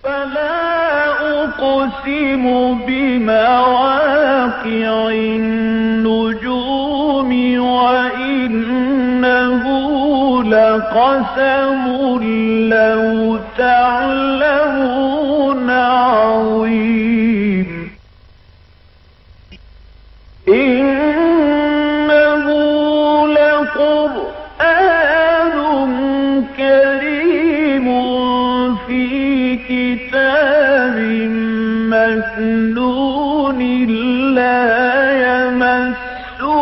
فلا أقسم بمواقع النجوم وإنه لقسم لو تعلمون عظيم إنه لقرآن كريم في كتاب مكنون لا يمسه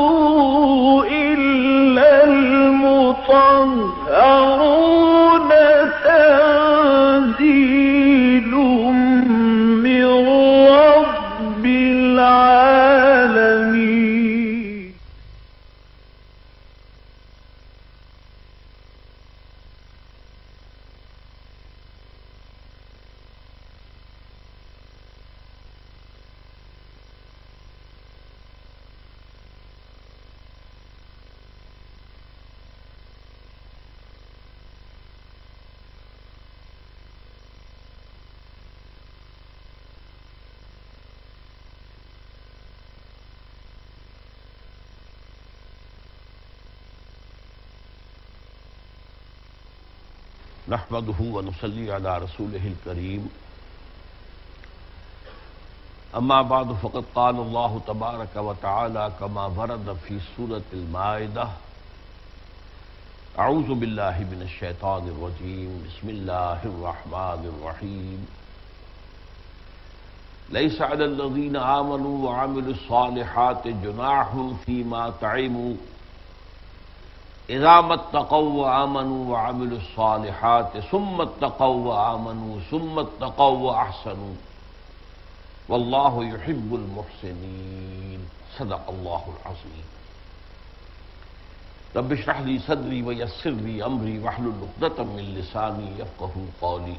إلا المطهرون تنزيل من رب العالمين. نحمده ونصلي على رسوله الكريم اما بعد فقد قال الله تبارك وتعالى كما ورد في سورة المائدة اعوذ بالله من الشيطان الرجيم بسم الله الرحمن الرحيم ليس على الذين آمنوا وعملوا الصالحات جناح فيما طعموا اذا ما اتقوا وآمنوا وعملوا الصالحات ثم اتقوا وآمنوا ثم اتقوا وأحسنوا والله يحب المحسنين صدق الله العظيم. رب اشرح لي صدري ويسر لي أمري واحلل عقدة من لساني يفقهوا قولي.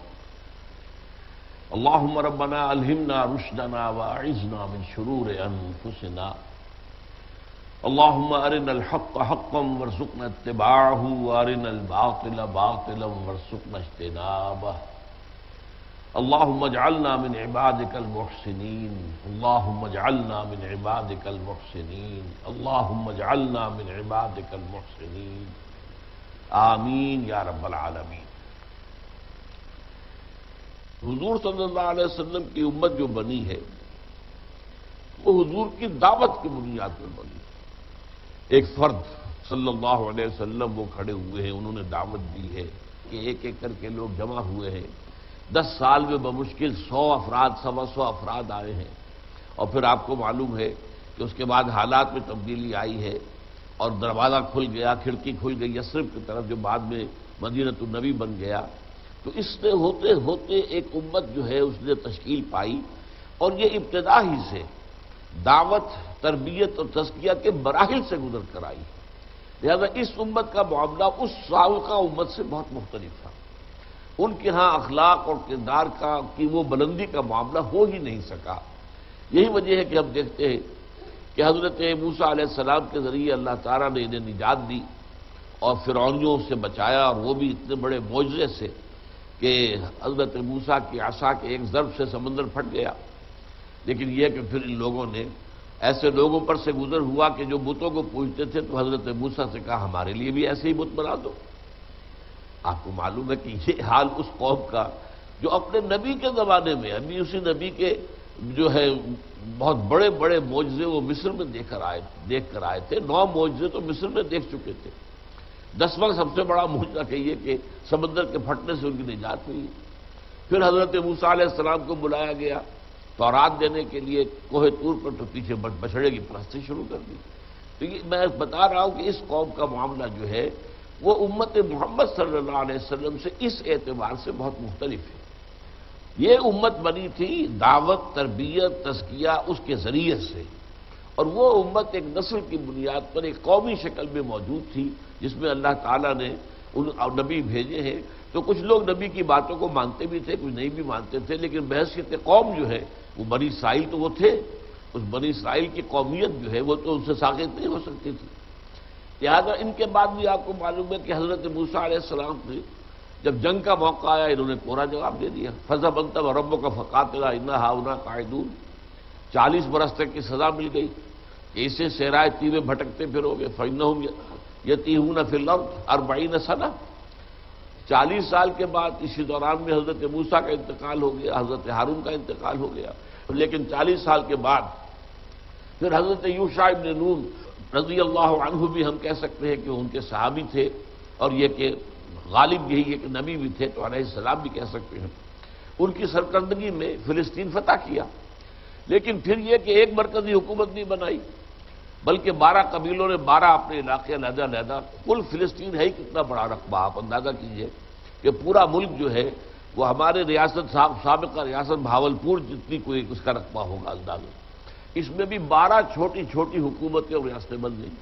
اللهم ربنا ألهمنا رشدنا وأعذنا من شرور أنفسنا. اللهم أرنا الحق حقا وارزقنا اتباعه وأرنا الباطل باطلا وارزقنا اجتنابه. اللهم اجعلنا من عبادك المحسنين. اللهم اجعلنا من عبادك المحسنين. اللهم اجعلنا من عبادك المحسنين آمین یا رب العالمین. حضور صلی اللہ علیہ وسلم کی امت جو بنی ہے وہ حضور کی دعوت کی بنیاد پر بنی. ایک فرد صلی اللہ علیہ وسلم وہ کھڑے ہوئے ہیں، انہوں نے دعوت دی ہے کہ ایک ایک کر کے لوگ جمع ہوئے ہیں. 10 سال میں بمشکل 100 افراد 125 افراد آئے ہیں. اور پھر آپ کو معلوم ہے کہ اس کے بعد حالات میں تبدیلی آئی ہے اور دروازہ کھل گیا، کھڑکی کھل گئی یثرب کی طرف جو بعد میں مدینہ النبی بن گیا. تو اس نے ہوتے ہوتے ایک امت جو ہے اس نے تشکیل پائی اور یہ ابتدا ہی سے دعوت، تربیت اور تزکیہ کے مراحل سے گزر کر آئی. لہذا اس امت کا معاملہ اس سابقہ امت سے بہت مختلف تھا. ان کے ہاں اخلاق اور کردار کی وہ بلندی کا معاملہ ہو ہی نہیں سکا. یہی وجہ ہے کہ ہم دیکھتے ہیں کہ حضرت موسیٰ علیہ السلام کے ذریعے اللہ تعالیٰ نے انہیں نجات دی اور فرعونیوں سے بچایا، اور وہ بھی اتنے بڑے معجزے سے کہ حضرت موسیٰ کی عصا کے ایک ضرب سے سمندر پھٹ گیا. لیکن یہ کہ پھر ان لوگوں نے ایسے لوگوں پر سے گزر ہوا کہ جو بتوں کو پوجتے تھے، تو حضرت موسیٰ سے کہا ہمارے لیے بھی ایسے ہی بت بنا دو. آپ کو معلوم ہے کہ یہ حال اس قوم کا جو اپنے نبی کے زمانے میں ابھی اسی نبی کے جو ہے بہت بڑے بڑے معجزے وہ مصر میں دیکھ کر آئے تھے. 9 معجزے تو مصر میں دیکھ چکے تھے. 10واں سب سے بڑا معجزہ کہیے کہ سمندر کے پھٹنے سے ان کی نجات ہوئی. پھر حضرت موسیٰ علیہ السلام کو بلایا گیا تورات دینے کے لیے کوہ طور پر، تو پیچھے بچڑے کی پرستی شروع کر دی. تو یہ میں بتا رہا ہوں کہ اس قوم کا معاملہ جو ہے وہ امت محمد صلی اللہ علیہ وسلم سے اس اعتبار سے بہت مختلف ہے. یہ امت بنی تھی دعوت، تربیت، تزکیہ اس کے ذریعے سے، اور وہ امت ایک نسل کی بنیاد پر ایک قومی شکل میں موجود تھی جس میں اللہ تعالیٰ نے ان نبی بھیجے ہیں. تو کچھ لوگ نبی کی باتوں کو مانتے بھی تھے، کچھ نہیں بھی مانتے تھے، لیکن بحیثیت قوم جو ہے وہ بنی اسرائیل تو وہ تھے. اس بنی اسرائیل کی قومیت جو ہے وہ تو ان سے ساقط نہیں ہو سکتی تھی. لہٰذا ان کے بعد بھی آپ کو معلوم ہے کہ حضرت موسیٰ علیہ السلام نے جب جنگ کا موقع آیا انہوں نے کوڑا جواب دے دیا، فَذْهَبْ أَنْتَ وَرَبُّكَ فَقَاتِلَا إِنَّا هَاهُنَا قَاعِدُونَ۔ 40 برس تک کی سزا مل گئی کہ اسے صحرائے طیب میں بھٹکتے پھرو گے، فَإِنَّهُمْ يَتِيهُونَ فِي الْأَرْضِ 40 سنة۔ 40 سال کے بعد اسی دوران میں حضرت موسیٰ کا انتقال ہو گیا، حضرت ہارون کا انتقال ہو گیا، لیکن 40 سال کے بعد پھر حضرت یوشع ابن نون رضی اللہ عنہ بھی ہم کہہ سکتے ہیں کہ ان کے صحابی تھے، اور یہ کہ غالب یہی ہے کہ نبی بھی تھے، تو علیہ السلام بھی کہہ سکتے ہیں، ان کی سرکردگی میں فلسطین فتح کیا۔ لیکن پھر یہ کہ ایک مرکزی حکومت نہیں بنائی، بلکہ 12 قبیلوں نے 12 اپنے علاقے علیحدہ علیحدہ، کل فلسطین ہے ہی کتنا بڑا رقبہ، آپ اندازہ کیجئے کہ پورا ملک جو ہے وہ ہمارے ریاست سابقہ ریاست بھاولپور جتنی کوئی اس کا رقبہ ہوگا اندازہ۔ اس میں بھی 12 چھوٹی چھوٹی حکومتیں اور ریاستیں بن گئیں،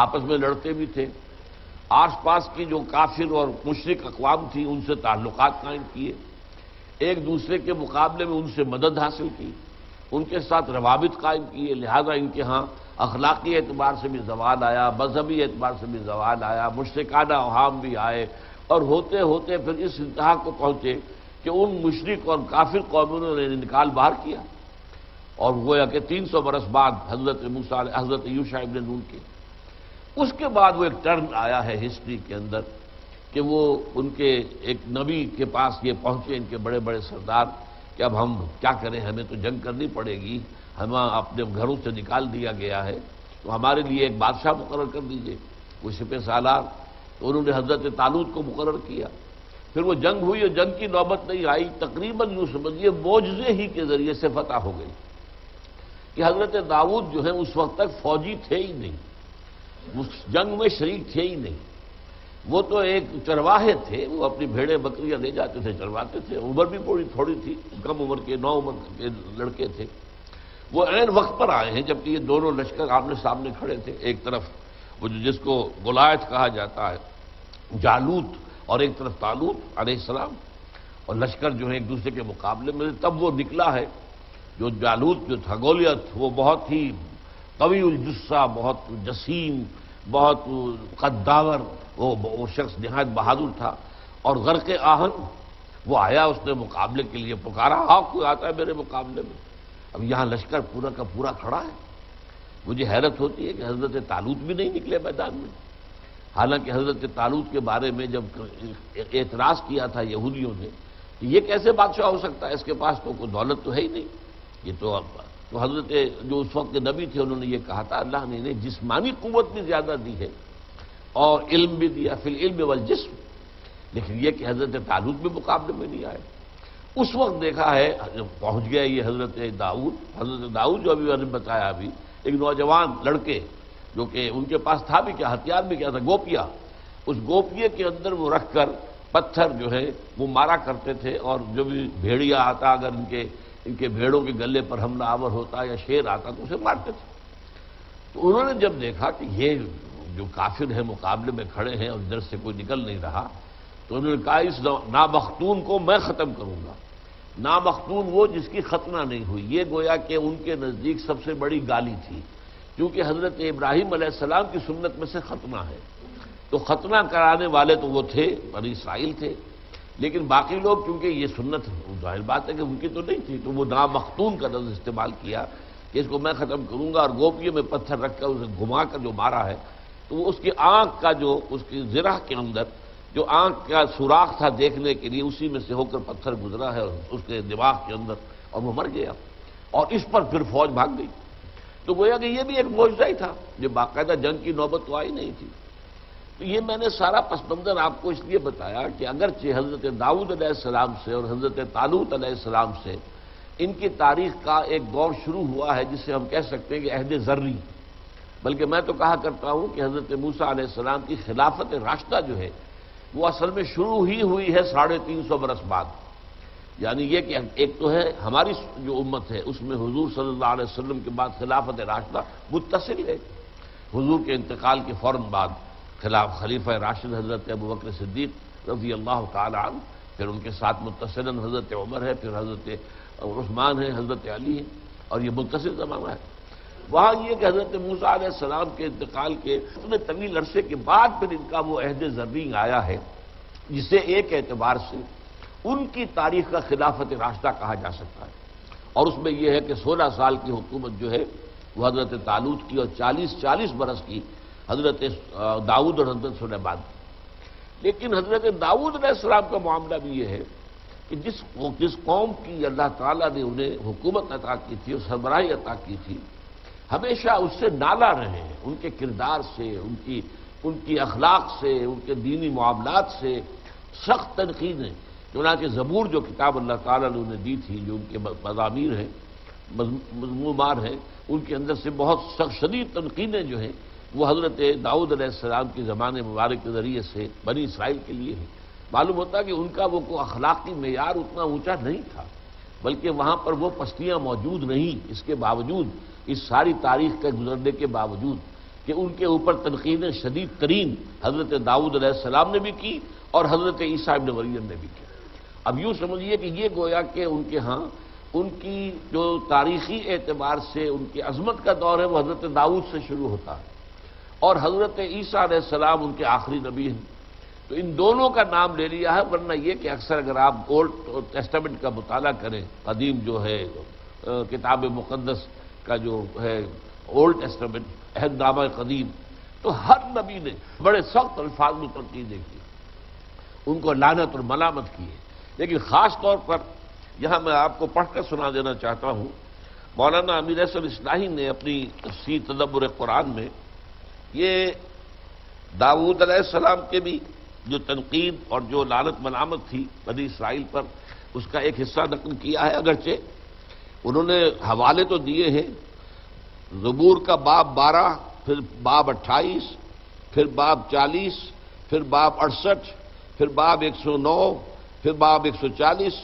آپس میں لڑتے بھی تھے، آس پاس کی جو کافر اور مشرک اقوام تھیں ان سے تعلقات قائم کیے، ایک دوسرے کے مقابلے میں ان سے مدد حاصل کی، ان کے ساتھ روابط قائم کیے، لہذا ان کے ہاں اخلاقی اعتبار سے بھی زوال آیا، مذہبی اعتبار سے بھی زوال آیا، مشرکانہ اوہام بھی آئے، اور ہوتے ہوتے پھر اس انتہا کو پہنچے کہ ان مشرک اور کافر قوموں نے نکال باہر کیا، اور گویا کہ 300 برس بعد حضرت یوشع ابن نون کے اس کے بعد وہ ایک ٹرن آیا ہے ہسٹری کے اندر کہ وہ ان کے ایک نبی کے پاس یہ پہنچے، ان کے بڑے بڑے سردار، کہ اب ہم کیا کریں، ہمیں تو جنگ کرنی پڑے گی، ہمیں اپنے گھروں سے نکال دیا گیا ہے، تو ہمارے لیے ایک بادشاہ مقرر کر دیجئے، وہ سپہ سالار۔ تو انہوں نے حضرت طالوت کو مقرر کیا، پھر وہ جنگ ہوئی، اور جنگ کی نوبت نہیں آئی، تقریباً یوں سمجھیے معجزے ہی کے ذریعے سے فتح ہو گئی کہ حضرت داؤد جو ہیں اس وقت تک فوجی تھے ہی نہیں، اس جنگ میں شریک تھے ہی نہیں، وہ تو ایک چرواہے تھے، وہ اپنی بھیڑیں بکریاں لے جاتے تھے، چرواتے تھے، عمر بھی تھوڑی تھی، کم عمر کے 9 عمر کے لڑکے تھے۔ وہ عین وقت پر آئے ہیں جبکہ یہ دونوں لشکر آمنے سامنے کھڑے تھے، ایک طرف وہ جس کو گولیت کہا جاتا ہے جالوت، اور ایک طرف طالوت علیہ السلام، اور لشکر جو ہے ایک دوسرے کے مقابلے میں۔ تب وہ نکلا ہے جو جالوت جو تھا، گولیت، وہ بہت ہی قوی الجثہ، بہت جسیم، بہت قداور، وہ شخص نہایت بہادر تھا، اور غرق آہن وہ آیا، اس نے مقابلے کے لیے پکارا، ہاں کوئی آتا ہے میرے مقابلے میں؟ اب یہاں لشکر پورا کا پورا کھڑا ہے، مجھے حیرت ہوتی ہے کہ حضرت طالوت بھی نہیں نکلے میدان میں، حالانکہ حضرت طالوت کے بارے میں جب اعتراض کیا تھا یہودیوں نے کہ یہ کیسے بادشاہ ہو سکتا ہے، اس کے پاس تو کوئی دولت تو ہے ہی نہیں، یہ تو حضرت جو اس وقت کے نبی تھے انہوں نے یہ کہا تھا اللہ نے انہیں جسمانی قوت بھی زیادہ دی ہے اور علم بھی دیا، فی العلم والجسم، لیکن یہ کہ حضرت طالوت بھی مقابلے میں نہیں آئے۔ اس وقت دیکھا ہے پہنچ گیا یہ حضرت داؤد جو ابھی میں نے بتایا، ابھی ایک نوجوان لڑکے جو کہ ان کے پاس تھا بھی کیا، ہتھیار بھی کیا تھا، گوپیا، اس گوپیے کے اندر وہ رکھ کر پتھر جو ہے وہ مارا کرتے تھے، اور جو بھی بھیڑیا آتا اگر ان کے بھیڑوں کے گلے پر حملہ آور ہوتا یا شیر آتا تو اسے مارتے تھے۔ تو انہوں نے جب دیکھا کہ یہ جو کافر ہیں مقابلے میں کھڑے ہیں اور ادھر سے کوئی نکل نہیں رہا، تو انہوں نے کہا اس نامختون کو میں ختم کروں گا۔ نامختون وہ جس کی ختنہ نہیں ہوئی، یہ گویا کہ ان کے نزدیک سب سے بڑی گالی تھی، کیونکہ حضرت ابراہیم علیہ السلام کی سنت میں سے ختنہ ہے، تو ختنہ کرانے والے تو وہ تھے، بنی اسرائیل تھے، لیکن باقی لوگ کیونکہ یہ سنت ظاہر بات ہے کہ ان کی تو نہیں تھی، تو وہ نامختون کا لفظ استعمال کیا کہ اس کو میں ختم کروں گا، اور گوپیے میں پتھر رکھ کر اسے گھما کر جو مارا ہے، تو وہ اس کی آنکھ کا جو اس کی زرہ کے اندر جو آنکھ کا سوراخ تھا دیکھنے کے لیے، اسی میں سے ہو کر پتھر گزرا ہے اس کے دماغ کے اندر، اور وہ مر گیا، اور اس پر پھر فوج بھاگ گئی۔ تو گویا کہ یہ بھی ایک معجزہ ہی تھا، یہ باقاعدہ جنگ کی نوبت تو آئی نہیں تھی۔ تو یہ میں نے سارا پس منظر آپ کو اس لیے بتایا کہ اگرچہ حضرت داؤد علیہ السلام سے اور حضرت طالوت علیہ السلام سے ان کی تاریخ کا ایک دور شروع ہوا ہے جسے ہم کہہ سکتے ہیں کہ عہد ذری، بلکہ میں تو کہا کرتا ہوں کہ حضرت موسیٰ علیہ السلام کی خلافت راشدہ جو ہے وہ اصل میں شروع ہی ہوئی ہے 350 برس بعد، یعنی یہ کہ ایک تو ہے ہماری جو امت ہے اس میں حضور صلی اللہ علیہ وسلم کے بعد خلافت راشدہ متصل ہے، حضور کے انتقال کے فوراً بعد خلیفہ راشد حضرت ابوبکر صدیق رضی اللہ تعالی عنہ، پھر ان کے ساتھ متصلاً حضرت عمر ہے، پھر حضرت عثمان ہے، حضرت علی ہے، اور یہ متصل زمانہ ہے۔ وہاں یہ کہ حضرت موسیٰ علیہ السلام کے انتقال کے اتنے طویل عرصے کے بعد پھر ان کا وہ عہد زرین آیا ہے جسے ایک اعتبار سے ان کی تاریخ کا خلافت راشدہ کہا جا سکتا ہے، اور اس میں یہ ہے کہ 16 سال کی حکومت جو ہے وہ حضرت طالوت کی، اور 40 برس کی حضرت داؤد اور حضرت سلیمان کی۔ لیکن حضرت داؤد علیہ السلام کا معاملہ بھی یہ ہے کہ جس قوم کی اللہ تعالیٰ نے انہیں حکومت عطا کی تھی اور سربراہی عطا کی تھی، ہمیشہ اس سے نالا رہے ہیں، ان کے کردار سے، ان کی اخلاق سے، ان کے دینی معاملات سے سخت تنقیدیں۔ چنانچہ زبور جو کتاب اللہ تعالیٰ نے انہیں دی تھی، جو ان کے مضامیر ہیں، مضمومات ہیں، ان کے اندر سے بہت سخت شدید تنقیدیں جو ہیں وہ حضرت داؤد علیہ السلام کی زبان مبارک کے ذریعے سے بنی اسرائیل کے لیے ہے۔ معلوم ہوتا ہے کہ ان کا وہ اخلاقی معیار اتنا اونچا نہیں تھا، بلکہ وہاں پر وہ پستیاں موجود نہیں، اس کے باوجود، اس ساری تاریخ کے گزرنے کے باوجود کہ ان کے اوپر تنقیدیں شدید ترین حضرت داؤد علیہ السلام نے بھی کی اور حضرت عیسیٰ ابن مریم نے بھی کی۔ اب یوں سمجھیے کہ یہ گویا کہ ان کے ہاں ان کی جو تاریخی اعتبار سے ان کی عظمت کا دور ہے وہ حضرت داؤد سے شروع ہوتا ہے، اور حضرت عیسیٰ علیہ السلام ان کے آخری نبی ہیں۔ تو ان دونوں کا نام لے لیا ہے، ورنہ یہ کہ اکثر اگر آپ اولڈ ٹیسٹامنٹ کا مطالعہ کریں، قدیم جو ہے کتاب مقدس کا جو ہے اولڈ ٹیسٹامنٹ، عہد نامہ قدیم، تو ہر نبی نے بڑے سخت الفاظ میں تنقیدیں کی، ان کو لعنت اور ملامت کی ہے۔ لیکن خاص طور پر یہاں میں آپ کو پڑھ کر سنا دینا چاہتا ہوں، مولانا امیر احسن اصلاحی نے اپنی تفسیر تدبر قرآن میں یہ داؤد علیہ السلام کے بھی جو تنقید اور جو لعنت ملامت تھی بنی اسرائیل پر، اس کا ایک حصہ نقل کیا ہے، اگرچہ انہوں نے حوالے تو دیے ہیں، زبور کا باب 12، پھر باب 28، پھر باب 40، پھر باب 68، پھر باب 109، پھر باب 140،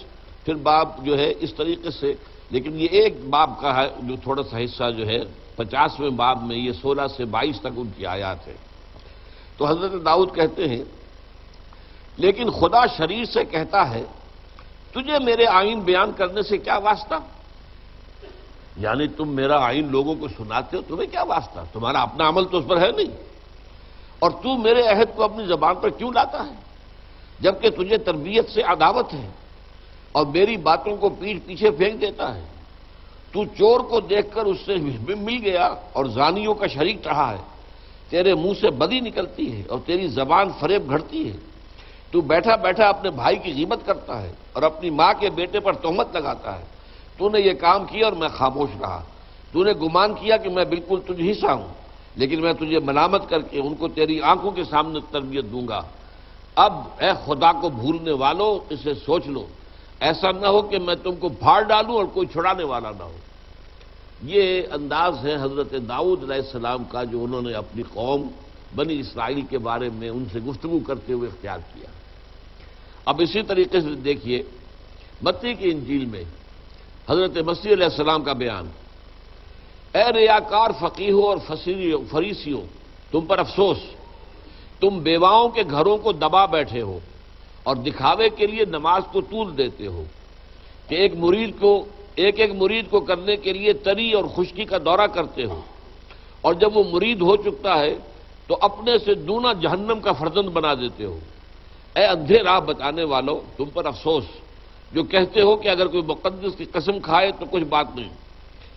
پھر باب جو ہے اس طریقے سے۔ لیکن یہ ایک باب کا ہے جو تھوڑا سا حصہ جو ہے 50ویں باب میں، یہ 16 سے 22 تک ان کی آیات ہے۔ تو حضرت داؤد کہتے ہیں، لیکن خدا شریر سے کہتا ہے تجھے میرے آئین بیان کرنے سے کیا واسطہ؟ یعنی تم میرا آئین لوگوں کو سناتے ہو، تمہیں کیا واسطہ؟ تمہارا اپنا عمل تو اس پر ہے نہیں، اور تو میرے عہد کو اپنی زبان پر کیوں لاتا ہے جبکہ تجھے تربیت سے عداوت ہے اور میری باتوں کو پیچھے پھینک دیتا ہے؟ تو چور کو دیکھ کر اس سے مل گیا اور زانیوں کا شریک رہا ہے، تیرے منہ سے بدی نکلتی ہے اور تیری زبان فریب گھڑتی ہے، تو بیٹھا بیٹھا اپنے بھائی کی غیبت کرتا ہے اور اپنی ماں کے بیٹے پر تہمت لگاتا ہے۔ تو نے یہ کام کیا اور میں خاموش رہا، تو نے گمان کیا کہ میں بالکل تجھ ہی سا ہوں، لیکن میں تجھے ملامت کر کے ان کو تیری آنکھوں کے سامنے تربیت دوں گا۔ اب اے خدا کو بھولنے والو، اسے سوچ لو، ایسا نہ ہو کہ میں تم کو پھاڑ ڈالوں اور کوئی چھڑانے والا نہ ہو۔ یہ انداز ہے حضرت داؤد علیہ السلام کا جو انہوں نے اپنی قوم بنی اسرائیل کے بارے میں ان سے گفتگو کرتے ہوئے اختیار کیا۔ اب اسی طریقے سے دیکھیے متی کی انجیل میں حضرت مسیح علیہ السلام کا بیان، اے ریاکار فقیہوں اور فریسیوں، تم پر افسوس، تم بیواؤں کے گھروں کو دبا بیٹھے ہو اور دکھاوے کے لیے نماز کو طول دیتے ہو کہ ایک مرید کو کرنے کے لیے تری اور خشکی کا دورہ کرتے ہو، اور جب وہ مرید ہو چکتا ہے تو اپنے سے دونا جہنم کا فرزند بنا دیتے ہو۔ اے اندھے راہ بتانے والو، تم پر افسوس جو کہتے ہو کہ اگر کوئی مقدس کی قسم کھائے تو کچھ بات نہیں،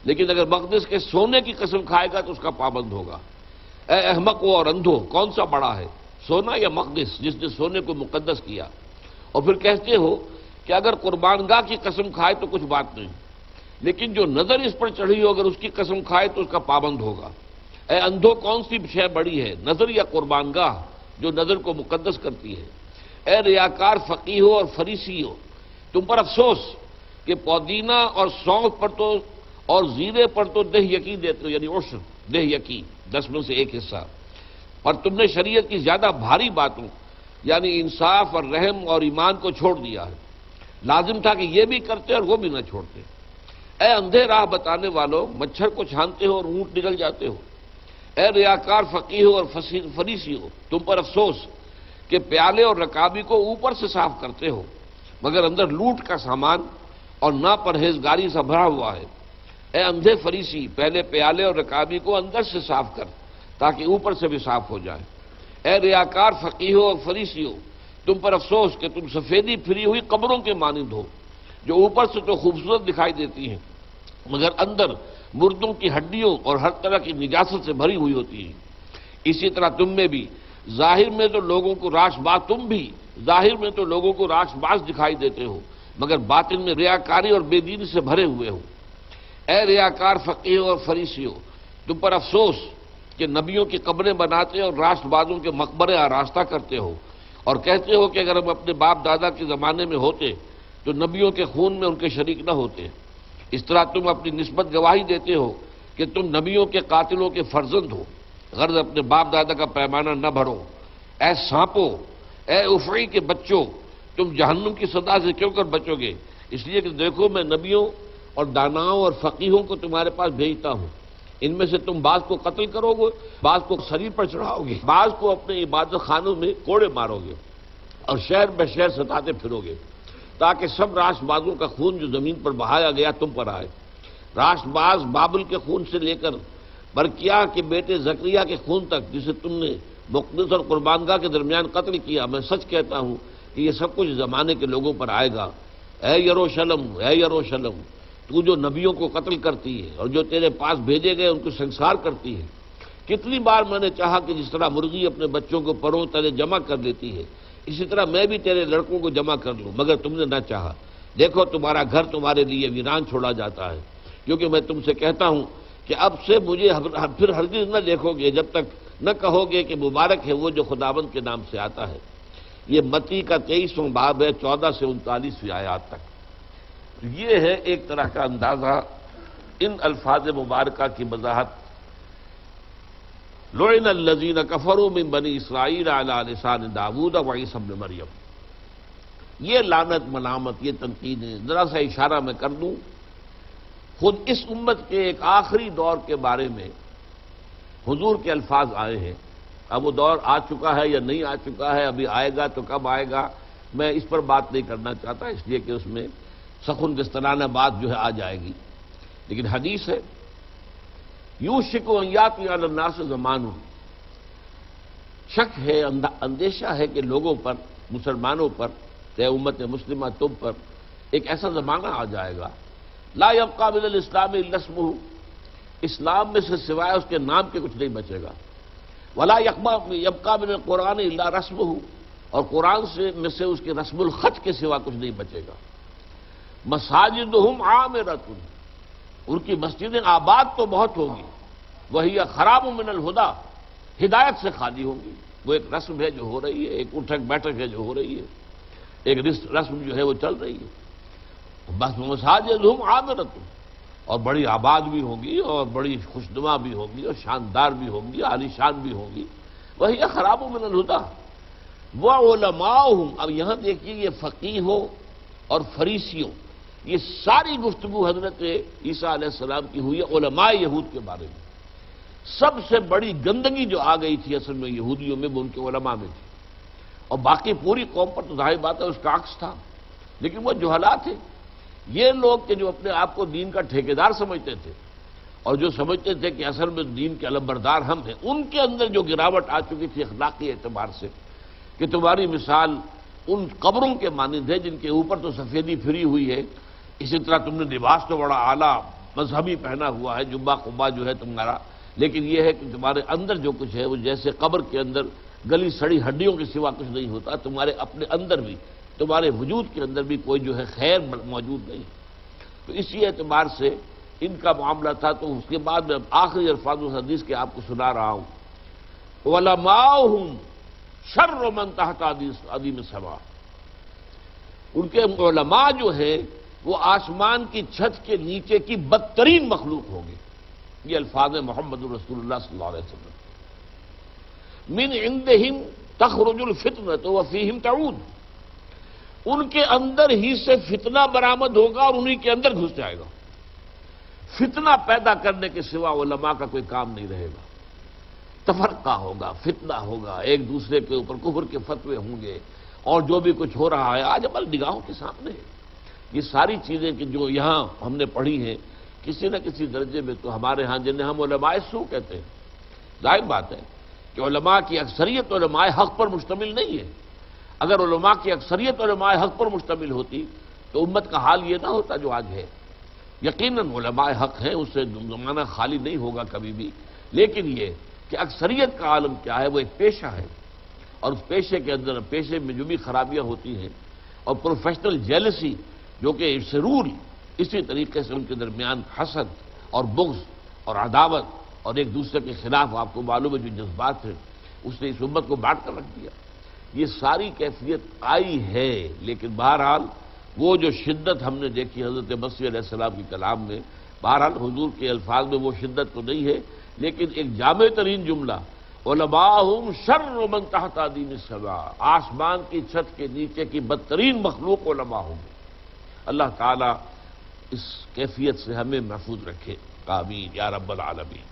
لیکن اگر مقدس کے سونے کی قسم کھائے گا تو اس کا پابند ہوگا۔ اے احمقو اور اندھو، کون سا بڑا ہے، سونا یا مقدس جس نے سونے کو مقدس کیا؟ اور پھر کہتے ہو کہ اگر قربان گاہ کی قسم کھائے تو کچھ بات نہیں، لیکن جو نظر اس پر چڑھی ہو اگر اس کی قسم کھائے تو اس کا پابند ہوگا۔ اے اندھو، کون سی شے بڑی ہے، نظر یا قربان گاہ جو نظر کو مقدس کرتی ہے؟ اے ریاکار فقیہو اور فریسیو، تم پر افسوس کہ پودینہ اور سونف پر تو اور زیرے پر تو دہ یقی دیتے ہو، یعنی عشر، دہ یقی 10 میں سے ایک حصہ، اور تم نے شریعت کی زیادہ بھاری باتوں یعنی انصاف اور رحم اور ایمان کو چھوڑ دیا ہے۔ لازم تھا کہ یہ بھی کرتے اور وہ بھی نہ چھوڑتے۔ اے اندھے راہ بتانے والو، مچھر کو چھانتے ہو اور اونٹ نگل جاتے ہو۔ اے ریاکار فقیہو اور فریسیو، تم پر افسوس کہ پیالے اور رکابی کو اوپر سے صاف کرتے ہو مگر اندر لوٹ کا سامان اور ناپرہیزگاری سے بھرا ہوا ہے۔ اے اندھے فریسی، پہلے پیالے اور رکابی کو اندر سے صاف کر تاکہ اوپر سے بھی صاف ہو جائے۔ اے ریاکار فقیہو اور فریسیو، تم پر افسوس کہ تم سفیدی پھری ہوئی قبروں کے مانند ہو، جو اوپر سے تو خوبصورت دکھائی دیتی ہیں مگر اندر مردوں کی ہڈیوں اور ہر طرح کی نجاست سے بھری ہوئی ہوتی ہیں۔ اسی طرح تم میں بھی ظاہر میں تو لوگوں کو راش باز، تم بھی ظاہر میں تو لوگوں کو راش باز دکھائی دیتے ہو مگر باطن میں ریاکاری اور بے دینی سے بھرے ہوئے ہو۔ اے ریاکار فقیہوں اور فریسیوں، تم پر افسوس کہ نبیوں کی قبریں بناتے اور راست بازوں کے مقبرے آراستہ کرتے ہو اور کہتے ہو کہ اگر ہم اپنے باپ دادا کے زمانے میں ہوتے تو نبیوں کے خون میں ان کے شریک نہ ہوتے۔ اس طرح تم اپنی نسبت گواہی دیتے ہو کہ تم نبیوں کے قاتلوں کے فرزند ہو، غرض اپنے باپ دادا کا پیمانہ نہ بھرو۔ اے سانپو، اے افعی کے بچوں، تم جہنم کی صدا سے کیوں کر بچو گے؟ اس لیے کہ دیکھو میں نبیوں اور داناؤں اور فقیہوں کو تمہارے پاس بھیجتا ہوں، ان میں سے تم بعض کو قتل کرو گے، بعض کو شریر پر چڑھاؤ گے، بعض کو اپنے عبادت خانوں میں کوڑے مارو گے اور شہر بہ شہر ستاتے پھرو گے، تاکہ سب راست بازوں کا خون جو زمین پر بہایا گیا تم پر آئے۔ راست باز بابل کے خون سے لے کر برکیہ کے بیٹے زکریا کے خون تک، جسے تم نے مقدس اور قربان گاہ کے درمیان قتل کیا، میں سچ کہتا ہوں کہ یہ سب کچھ زمانے کے لوگوں پر آئے گا۔ اے یروشلم، اے یروشلم، تو جو نبیوں کو قتل کرتی ہے اور جو تیرے پاس بھیجے گئے ان کو سنسار کرتی ہے، کتنی بار میں نے چاہا کہ جس طرح مرغی اپنے بچوں کو پروں تلے جمع کر لیتی ہے، اسی طرح میں بھی تیرے لڑکوں کو جمع کر لوں، مگر تم نے نہ چاہا۔ دیکھو تمہارا گھر تمہارے لیے ویران چھوڑا جاتا ہے، کیونکہ میں تم سے کہتا ہوں کہ اب سے مجھے پھر ہرگز نہ دیکھو گے جب تک نہ کہو گے کہ مبارک ہے وہ جو خداوند کے نام سے آتا ہے۔ یہ متی کا 23واں باب ہے، 14 سے 39 آیات تک۔ یہ ہے ایک طرح کا اندازہ ان الفاظ مبارکہ کی وضاحت۔ لعن الذین کفروا من بنی اسرائیل علی لسان داؤد وعیسی ابن مریم۔ یہ لعنت، ملامت، یہ تنقید ہے۔ ذرا سا اشارہ میں کر دوں، خود اس امت کے ایک آخری دور کے بارے میں حضور کے الفاظ آئے ہیں۔ اب وہ دور آ چکا ہے یا نہیں آ چکا ہے، ابھی آئے گا تو کب آئے گا، میں اس پر بات نہیں کرنا چاہتا، اس لیے کہ اس میں سخن دستانہ بات جو ہے آ جائے گی، لیکن حدیث ہے یوشک ان یاتی علی الناس زمان، شک ہے، اندیشہ ہے کہ لوگوں پر، مسلمانوں پر، اے امت مسلمہ تم پر ایک ایسا زمانہ آ جائے گا لا یبقی من الاسلام الا اسمہ، اسلام میں سے سوائے اس کے نام کے کچھ نہیں بچے گا، ولا یبقی من القرآن الا رسمہ، اور قرآن میں سے اس کے رسم الخط کے سوا کچھ نہیں بچے گا۔ مساجدہم عامرۃ، ان کی مسجدیں آباد تو بہت ہوگی، وہی خراب من الہدی، ہدایت سے خالی ہوں گی۔ وہ ایک رسم ہے جو ہو رہی ہے، ایک اٹھک بیٹھک ہے جو ہو رہی ہے، ایک رسم جو ہے وہ چل رہی ہے۔ بس مساجدہم عامرۃ، اور بڑی آباد بھی ہوگی اور بڑی خوشنما بھی ہوگی اور شاندار بھی ہوگی، عالی شان بھی ہوگی، وہی خراب من الہدی وعلماؤہم۔ اب یہاں دیکھیے یہ فقیہوں اور فریسیوں، یہ ساری گفتگو حضرت عیسیٰ علیہ السلام کی ہوئی ہے علماء یہود کے بارے میں۔ سب سے بڑی گندگی جو آ گئی تھی اصل میں یہودیوں میں، وہ ان کے علماء میں تھی، اور باقی پوری قوم پر تو ظاہر بات ہے اس کا عکس تھا، لیکن وہ جہلاء تھے۔ یہ لوگ کہ جو اپنے آپ کو دین کا ٹھیکیدار سمجھتے تھے اور جو سمجھتے تھے کہ اصل میں دین کے علمبردار ہم ہیں، ان کے اندر جو گراوٹ آ چکی تھی اخلاقی اعتبار سے، کہ تمہاری مثال ان قبروں کے مانند ہے جن کے اوپر تو سفیدی پھری ہوئی ہے، اسی طرح تم نے لباس تو بڑا اعلیٰ مذہبی پہنا ہوا ہے، جبہ قبا جو ہے تمہارا، لیکن یہ ہے کہ تمہارے اندر جو کچھ ہے وہ جیسے قبر کے اندر گلی سڑی ہڈیوں کے سوا کچھ نہیں ہوتا، تمہارے اپنے اندر بھی، تمہارے وجود کے اندر بھی کوئی جو ہے خیر موجود نہیں۔ تو اسی اعتبار سے ان کا معاملہ تھا۔ تو اس کے بعد میں آخری الفاظ اس حدیث کے آپ کو سنا رہا ہوں، علماؤہم شر من تحت عدیم السماء، ان کے علماء جو ہیں وہ آسمان کی چھت کے نیچے کی بدترین مخلوق ہوں گے۔ یہ الفاظ محمد رسول اللہ صلی اللہ علیہ وسلم۔ من عندہم تخرج الفتنۃ وفیہم تعود، ان کے اندر ہی سے فتنہ برآمد ہوگا اور انہی کے اندر گھس جائے گا۔ فتنہ پیدا کرنے کے سوا علماء کا کوئی کام نہیں رہے گا، تفرقہ ہوگا، فتنہ ہوگا، ایک دوسرے کے اوپر کفر کے فتوے ہوں گے، اور جو بھی کچھ ہو رہا ہے آج عمل نگاہوں کے سامنے ہے۔ یہ ساری چیزیں کہ جو یہاں ہم نے پڑھی ہیں، کسی نہ کسی درجے میں تو ہمارے ہاں جنہیں ہم علماء سو کہتے ہیں، ظاہر بات ہے کہ علماء کی اکثریت علماء حق پر مشتمل نہیں ہے۔ اگر علماء کی اکثریت علماء حق پر مشتمل ہوتی تو امت کا حال یہ نہ ہوتا جو آج ہے۔ یقیناً علماء حق ہیں، اس سے زمانہ خالی نہیں ہوگا کبھی بھی، لیکن یہ کہ اکثریت کا عالم کیا ہے، وہ ایک پیشہ ہے، اور اس پیشے کے اندر پیشے میں جو بھی خرابیاں ہوتی ہیں اور پروفیشنل جیلسی جو کہ اٹس اے رول، اسی طریقے سے ان کے درمیان حسد اور بغض اور عداوت اور ایک دوسرے کے خلاف آپ کو معلوم ہے جو جذبات ہیں، اس نے اس امت کو بانٹ کر رکھ دیا۔ یہ ساری کیفیت آئی ہے، لیکن بہرحال وہ جو شدت ہم نے دیکھی حضرت مسیح علیہ السلام کے کلام میں، بہرحال حضور کے الفاظ میں وہ شدت تو نہیں ہے، لیکن ایک جامع ترین جملہ علماءہم شر من تحت ادیم السماء، آسمان کی چھت کے نیچے کی بدترین مخلوق علماء ہوں گے۔ اللہ تعالیٰ اس کیفیت سے ہمیں محفوظ رکھے، آمین یا رب العالمین۔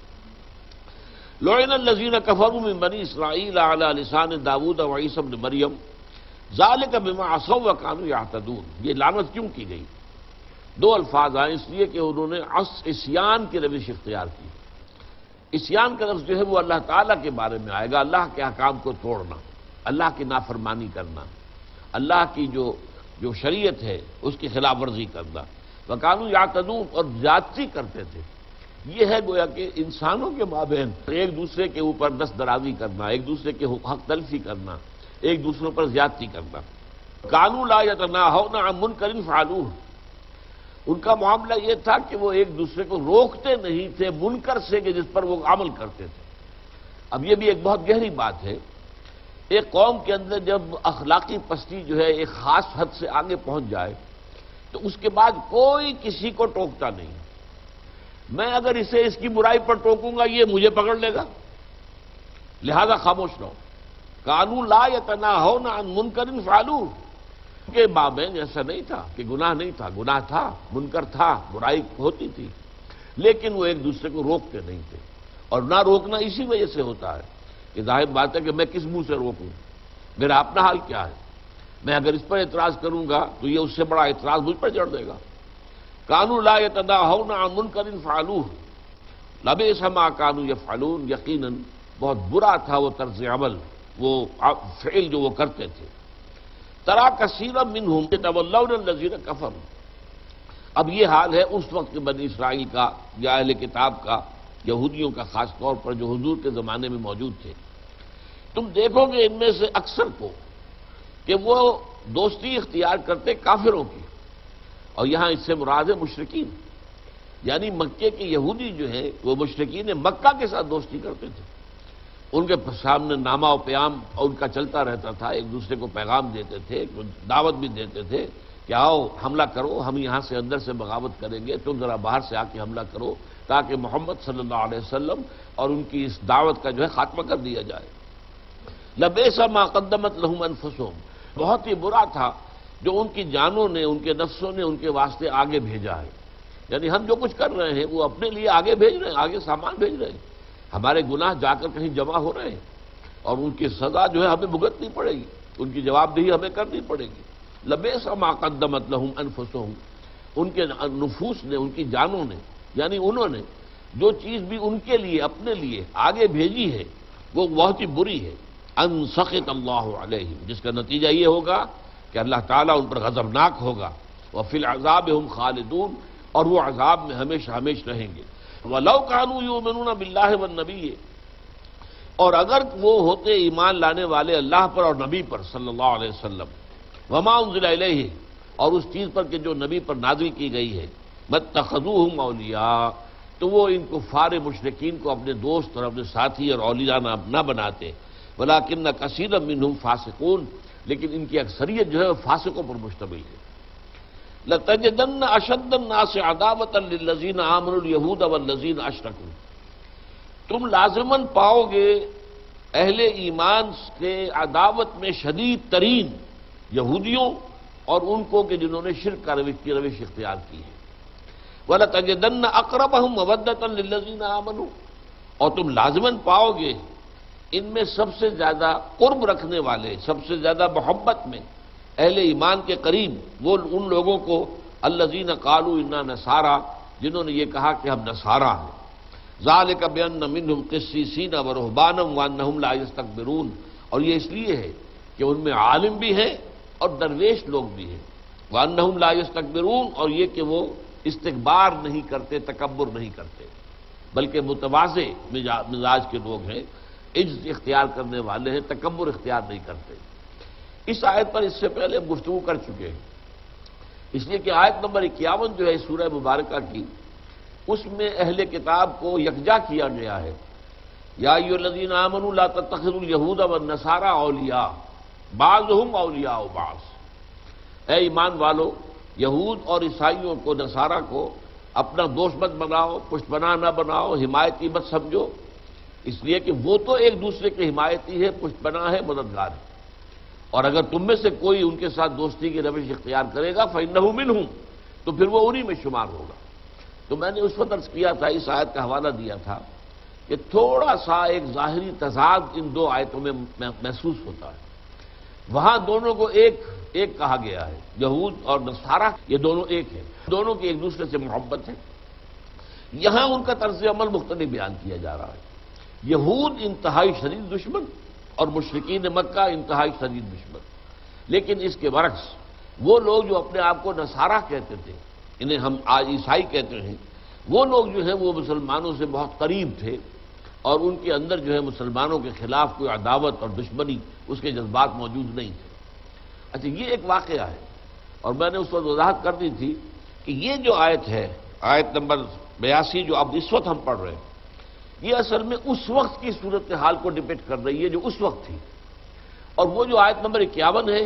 لعن الذین کفروا من بنی اسرائیل علی لسان داؤد وعیسی ابن مریم ذالک بما عصوا وکانوا یعتدون۔ یہ لعنت کیوں کی گئی؟ دو الفاظ آئے، اس لیے کہ انہوں نے عصیان کی روش اختیار کی۔ عصیان کا لفظ جو ہے وہ اللہ تعالیٰ کے بارے میں آئے گا، اللہ کے احکام کو توڑنا، اللہ کی نافرمانی کرنا، اللہ کی جو شریعت ہے اس کی خلاف ورزی کرنا۔ وکانوا یعتدون، اور زیادتی کرتے تھے۔ یہ ہے گویا کہ انسانوں کے مابین ایک دوسرے کے اوپر دست درازی کرنا، ایک دوسرے کے حق تلفی کرنا، ایک دوسروں پر زیادتی کرنا۔ کانوا لا یتناہون عن منکر فعلوہ، ان کا معاملہ یہ تھا کہ وہ ایک دوسرے کو روکتے نہیں تھے منکر سے کہ جس پر وہ عمل کرتے تھے۔ اب یہ بھی ایک بہت گہری بات ہے، ایک قوم کے اندر جب اخلاقی پستی جو ہے ایک خاص حد سے آگے پہنچ جائے تو اس کے بعد کوئی کسی کو ٹوکتا نہیں۔ میں اگر اسے اس کی برائی پر ٹوکوں گا یہ مجھے پکڑ لے گا، لہذا خاموش رہو۔ کانوا لا یتناہون عن منکر فعلوہ، کہ مابین ایسا نہیں تھا کہ گناہ نہیں تھا، گناہ تھا، منکر تھا، برائی ہوتی تھی، لیکن وہ ایک دوسرے کو روکتے نہیں تھے۔ اور نہ روکنا اسی وجہ سے ہوتا ہے کہ ظاہر بات ہے کہ میں کس منہ سے روکوں، میرا اپنا حال کیا ہے، میں اگر اس پر اعتراض کروں گا تو یہ اس سے بڑا اعتراض مجھ پر جڑ دے گا۔ کانوا لا یتناہون عن منکر فعلوہ لبئس ما کانوا یفعلون، یقیناً بہت برا تھا وہ طرز عمل، وہ فعل جو وہ کرتے تھے۔ ترا کثیرا منہم یتولون الذین کفروا، اب یہ حال ہے اس وقت کے بنی اسرائیل کا یا اہل کتاب کا، یہودیوں کا خاص طور پر جو حضور کے زمانے میں موجود تھے۔ تم دیکھو گے ان میں سے اکثر کو کہ وہ دوستی اختیار کرتے کافروں کی، اور یہاں اس سے مراد ہے مشرکین، یعنی مکے کے یہودی جو ہیں وہ مشرکین مکہ کے ساتھ دوستی کرتے تھے۔ ان کے سامنے نامہ و پیام ان کا چلتا رہتا تھا، ایک دوسرے کو پیغام دیتے تھے، دعوت بھی دیتے تھے کہ آؤ حملہ کرو، ہم یہاں سے اندر سے بغاوت کریں گے، تم ذرا باہر سے آ کے حملہ کرو تاکہ محمد صلی اللہ علیہ وسلم اور ان کی اس دعوت کا جو ہے خاتمہ کر دیا جائے۔ لبئس ما قدمت لهم انفسهم، بہت ہی برا تھا جو ان کی جانوں نے، ان کے نفسوں نے ان کے واسطے آگے بھیجا ہے۔ یعنی ہم جو کچھ کر رہے ہیں وہ اپنے لیے آگے بھیج رہے ہیں، آگے سامان بھیج رہے ہیں، ہمارے گناہ جا کر کہیں جمع ہو رہے ہیں اور ان کی سزا جو ہے ہمیں بھگتنی پڑے گی، ان کی جواب دہی ہمیں کرنی پڑے گی۔ لبئس ما قدمت لهم انفسهم، ان کے نفوس نے، ان کی جانوں نے، یعنی انہوں نے جو چیز بھی ان کے لیے اپنے لیے آگے بھیجی ہے وہ بہت ہی بری ہے۔ ان سخط اللہ علیہم، جس کا نتیجہ یہ ہوگا کہ اللہ تعالیٰ ان پر غضبناک ہوگا۔ وفی العذاب ہم خالدون، اور وہ عذاب میں ہمیشہ ہمیشہ رہیں گے۔ وَلَوْ كَانُوا يُؤْمِنُونَ بِاللَّهِ وَالنَّبِيِّ، اور اگر وہ ہوتے ایمان لانے والے اللہ پر اور نبی پر صلی اللہ علیہ وسلم، وَمَا أُنزِلَ إِلَيْهِ، اور اس چیز پر کہ جو نبی پر نازل کی گئی ہے، مَتَّخَذُوهُمْ أَوْلِيَاءَ، تو وہ ان کفار مشرکین کو اپنے دوست اور اپنے ساتھی اور اولیاء نہ بناتے۔ وَلَٰكِنَّ كَثِيرًا مِّنْهُمْ فَاسِقُونَ، لیکن ان کی اکثریت جو ہے وہ فاسقوں پر مشتمل ہے۔ لَتَجِدَنَّ أَشَدَّ النَّاسِ عَدَاوَةً لِلَّذِينَ آمَنُوا الْيَهُودَ وَالَّذِينَ أَشْرَكُوا، تم لازماً پاؤ گے اہل ایمان کے عداوت میں شدید ترین یہودیوں اور ان کو کہ جنہوں نے شرک کا روش اختیار کی ہے۔ وَلَتَجِدَنَّ أَقْرَبَهُمْ مَوَدَّةً لِلَّذِينَ آمَنُوا، اور تم لازماً پاؤ گے ان میں سب سے زیادہ قرب رکھنے والے، سب سے زیادہ محبت میں اہل ایمان کے قریب وہ ان لوگوں کو الذین قالوا انا نصارى، جنہوں نے یہ کہا کہ ہم نصارہ ہیں۔ ذالک بان منہم قسیسین ورہبانا وانہم لا یستکبرون، اور یہ اس لیے ہے کہ ان میں عالم بھی ہیں اور درویش لوگ بھی ہیں، وَأَنَّهُمْ لَا يَسْتَكْبِرُونَ، اور یہ کہ وہ استکبار نہیں کرتے، تکبر نہیں کرتے، بلکہ متواضع مزاج کے لوگ ہیں، عجز اختیار کرنے والے ہیں، تکبر اختیار نہیں کرتے۔ اس آیت پر اس سے پہلے ہم گفتگو کر چکے ہیں، اس لیے کہ آیت نمبر 51 جو ہے سورہ مبارکہ کی، اس میں اہل کتاب کو یکجا کیا گیا ہے۔ یا ایھا الذین آمنوا لا تتخذوا اليہود والنصارى اولیاء بعضهم اولیاء بعض، اے ایمان والو، یہود اور عیسائیوں کو، نصارہ کو اپنا دوست مت بناؤ، پشت پناہ نہ بناؤ، حمایتی مت سمجھو، اس لیے کہ وہ تو ایک دوسرے کے حمایتی ہے، پشت پناہ ہے، مددگار ہے، اور اگر تم میں سے کوئی ان کے ساتھ دوستی کی روش اختیار کرے گا فإنہ منہم، تو پھر وہ انہی میں شمار ہوگا۔ تو میں نے اس وقت عرض کیا تھا، اس آیت کا حوالہ دیا تھا کہ تھوڑا سا ایک ظاہری تضاد ان دو آیتوں میں محسوس ہوتا ہے۔ وہاں دونوں کو ایک کہا گیا ہے، یہود اور نصارہ یہ دونوں ایک ہیں، دونوں کی ایک دوسرے سے محبت ہے۔ یہاں ان کا طرز عمل مختلف بیان کیا جا رہا ہے۔ یہود انتہائی شدید دشمن اور مشرکین مکہ انتہائی شدید دشمن، لیکن اس کے برعکس وہ لوگ جو اپنے آپ کو نصارہ کہتے تھے، انہیں ہم آج عیسائی کہتے ہیں، وہ لوگ جو ہیں وہ مسلمانوں سے بہت قریب تھے، اور ان کے اندر جو ہے مسلمانوں کے خلاف کوئی عداوت اور دشمنی، اس کے جذبات موجود نہیں تھے۔ اچھا، یہ ایک واقعہ ہے، اور میں نے اس وقت وضاحت کر دی تھی کہ یہ جو آیت ہے، آیت نمبر 82 جو اب اس وقت ہم پڑھ رہے ہیں، یہ اصل میں اس وقت کی صورتحال کو ڈپکٹ کر رہی ہے جو اس وقت تھی، اور وہ جو آیت نمبر 51 ہے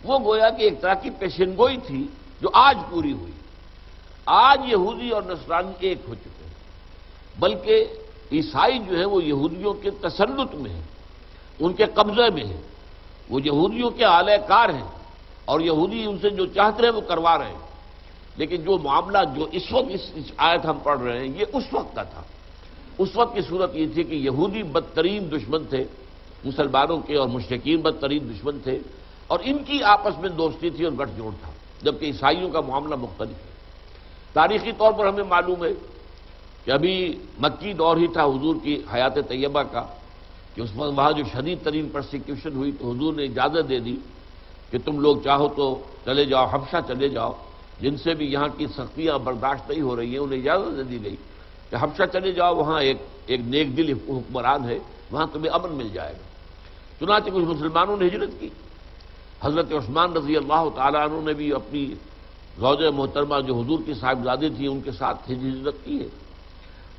وہ گویا کہ ایک طرح کی پیشن گوئی تھی جو آج پوری ہوئی۔ آج یہودی اور نصرانی ایک ہو چکے ہیں، بلکہ عیسائی جو ہے وہ یہودیوں کے تسلط میں ہیں، ان کے قبضے میں ہیں، وہ یہودیوں کے اعلی کار ہیں، اور یہودی ان سے جو چاہتے ہیں وہ کروا رہے ہیں۔ لیکن جو معاملہ جو اس وقت اس آیت ہم پڑھ رہے ہیں یہ اس وقت کا تھا۔ اس وقت کی صورت یہ تھی کہ یہودی بدترین دشمن تھے مسلمانوں کے، اور مشرکین بدترین دشمن تھے، اور ان کی آپس میں دوستی تھی اور گٹھ جوڑ تھا، جبکہ عیسائیوں کا معاملہ مختلف ہے۔ تاریخی طور پر ہمیں معلوم ہے کہ ابھی مکی دور ہی تھا حضور کی حیات طیبہ کا، کہ اس وقت وہاں جو شدید ترین پرسیکیوشن ہوئی تو حضور نے اجازت دے دی کہ تم لوگ چاہو تو چلے جاؤ، حبشہ چلے جاؤ، جن سے بھی یہاں کی سختیاں برداشت نہیں ہو رہی ہیں انہیں اجازت دے دی گئی کہ حبشہ چلے جاؤ، وہاں ایک نیک دل حکمران ہے، وہاں تمہیں امن مل جائے گا۔ چنانچہ کچھ مسلمانوں نے ہجرت کی، حضرت عثمان رضی اللہ تعالیٰ عنہ نے بھی اپنی زوجہ محترمہ جو حضور کی صاحبزادی تھی ان کے ساتھ ہجرت کی ہے۔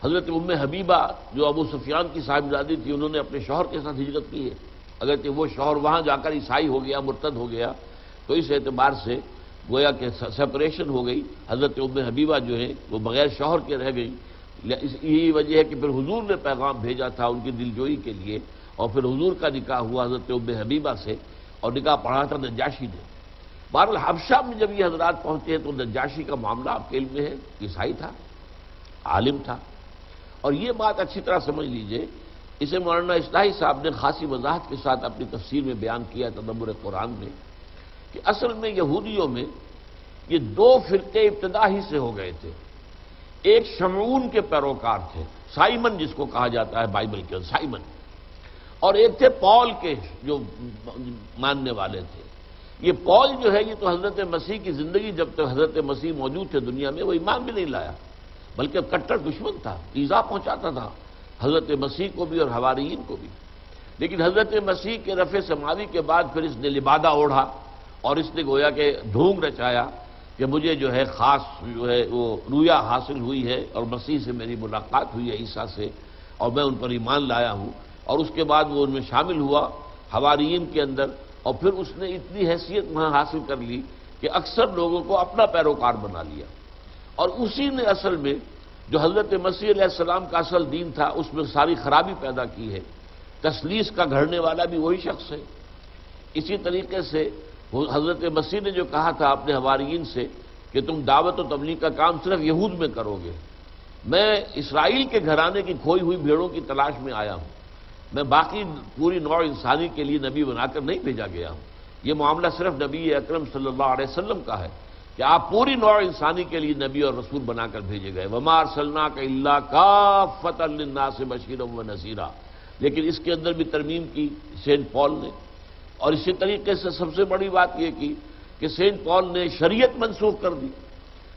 حضرت ام حبیبہ جو ابو سفیان کی صاحبزادی تھی انہوں نے اپنے شوہر کے ساتھ ہجرت کی ہے، اگرچہ وہ شوہر وہاں جا کر عیسائی ہو گیا، مرتد ہو گیا، تو اس اعتبار سے گویا کہ سپریشن ہو گئی۔ حضرت ام حبیبہ جو ہے وہ بغیر شوہر کے رہ گئی۔ یہی وجہ ہے کہ پھر حضور نے پیغام بھیجا تھا ان کی دلجوئی کے لیے، اور پھر حضور کا نکاح ہوا حضرت ام حبیبہ سے، اور نکاح پڑھا تھا نجاشی نے۔ بہرحال حبشہ میں جب یہ حضرات پہنچے ہیں تو نجاشی کا معاملہ آپ کے علم میں ہے، عیسائی تھا، عالم تھا، اور یہ بات اچھی طرح سمجھ لیجئے، اسے مولانا اصلاحی صاحب نے خاصی وضاحت کے ساتھ اپنی تفسیر میں بیان کیا تدبر قرآن میں، کہ اصل میں یہودیوں میں یہ دو فرقے ابتدا ہی سے ہو گئے تھے۔ ایک شمعون کے پیروکار تھے، سائمن جس کو کہا جاتا ہے بائبل کے سائمن، اور ایک تھے پال کے جو ماننے والے تھے۔ یہ پال جو ہے یہ تو حضرت مسیح کی زندگی جب تک حضرت مسیح موجود تھے دنیا میں وہ ایمان بھی نہیں لایا، بلکہ کٹر دشمن تھا، ایذا پہنچاتا تھا حضرت مسیح کو بھی اور حواریین کو بھی۔ لیکن حضرت مسیح کے رفع سماوی کے بعد پھر اس نے لبادہ اوڑھا، اور اس نے گویا کہ ڈھونگ رچایا کہ مجھے جو ہے خاص جو ہے وہ رویا حاصل ہوئی ہے، اور مسیح سے میری ملاقات ہوئی ہے عیسیٰ سے، اور میں ان پر ایمان لایا ہوں، اور اس کے بعد وہ ان میں شامل ہوا حواریین کے اندر، اور پھر اس نے اتنی حیثیت وہاں حاصل کر لی کہ اکثر لوگوں کو اپنا پیروکار بنا لیا، اور اسی نے اصل میں جو حضرت مسیح علیہ السلام کا اصل دین تھا اس میں ساری خرابی پیدا کی ہے۔ تثلیث کا گھڑنے والا بھی وہی شخص ہے۔ اسی طریقے سے حضرت مسیح نے جو کہا تھا اپنے حواریین سے کہ تم دعوت و تبلیغ کا کام صرف یہود میں کرو گے، میں اسرائیل کے گھرانے کی کھوئی ہوئی بھیڑوں کی تلاش میں آیا ہوں، میں باقی پوری نوع انسانی کے لیے نبی بنا کر نہیں بھیجا گیا ہوں۔ یہ معاملہ صرف نبی اکرم صلی اللہ علیہ وسلم کا ہے کہ آپ پوری نوع انسانی کے لیے نبی اور رسول بنا کر بھیجے گئے، وما ارسلناک الا کافۃ للناس بشیرا ونذیرا۔ لیکن اس کے اندر بھی ترمیم کی سینٹ پال نے اور اسی طریقے سے سب سے بڑی بات یہ کی کہ سینٹ پال نے شریعت منسوخ کر دی.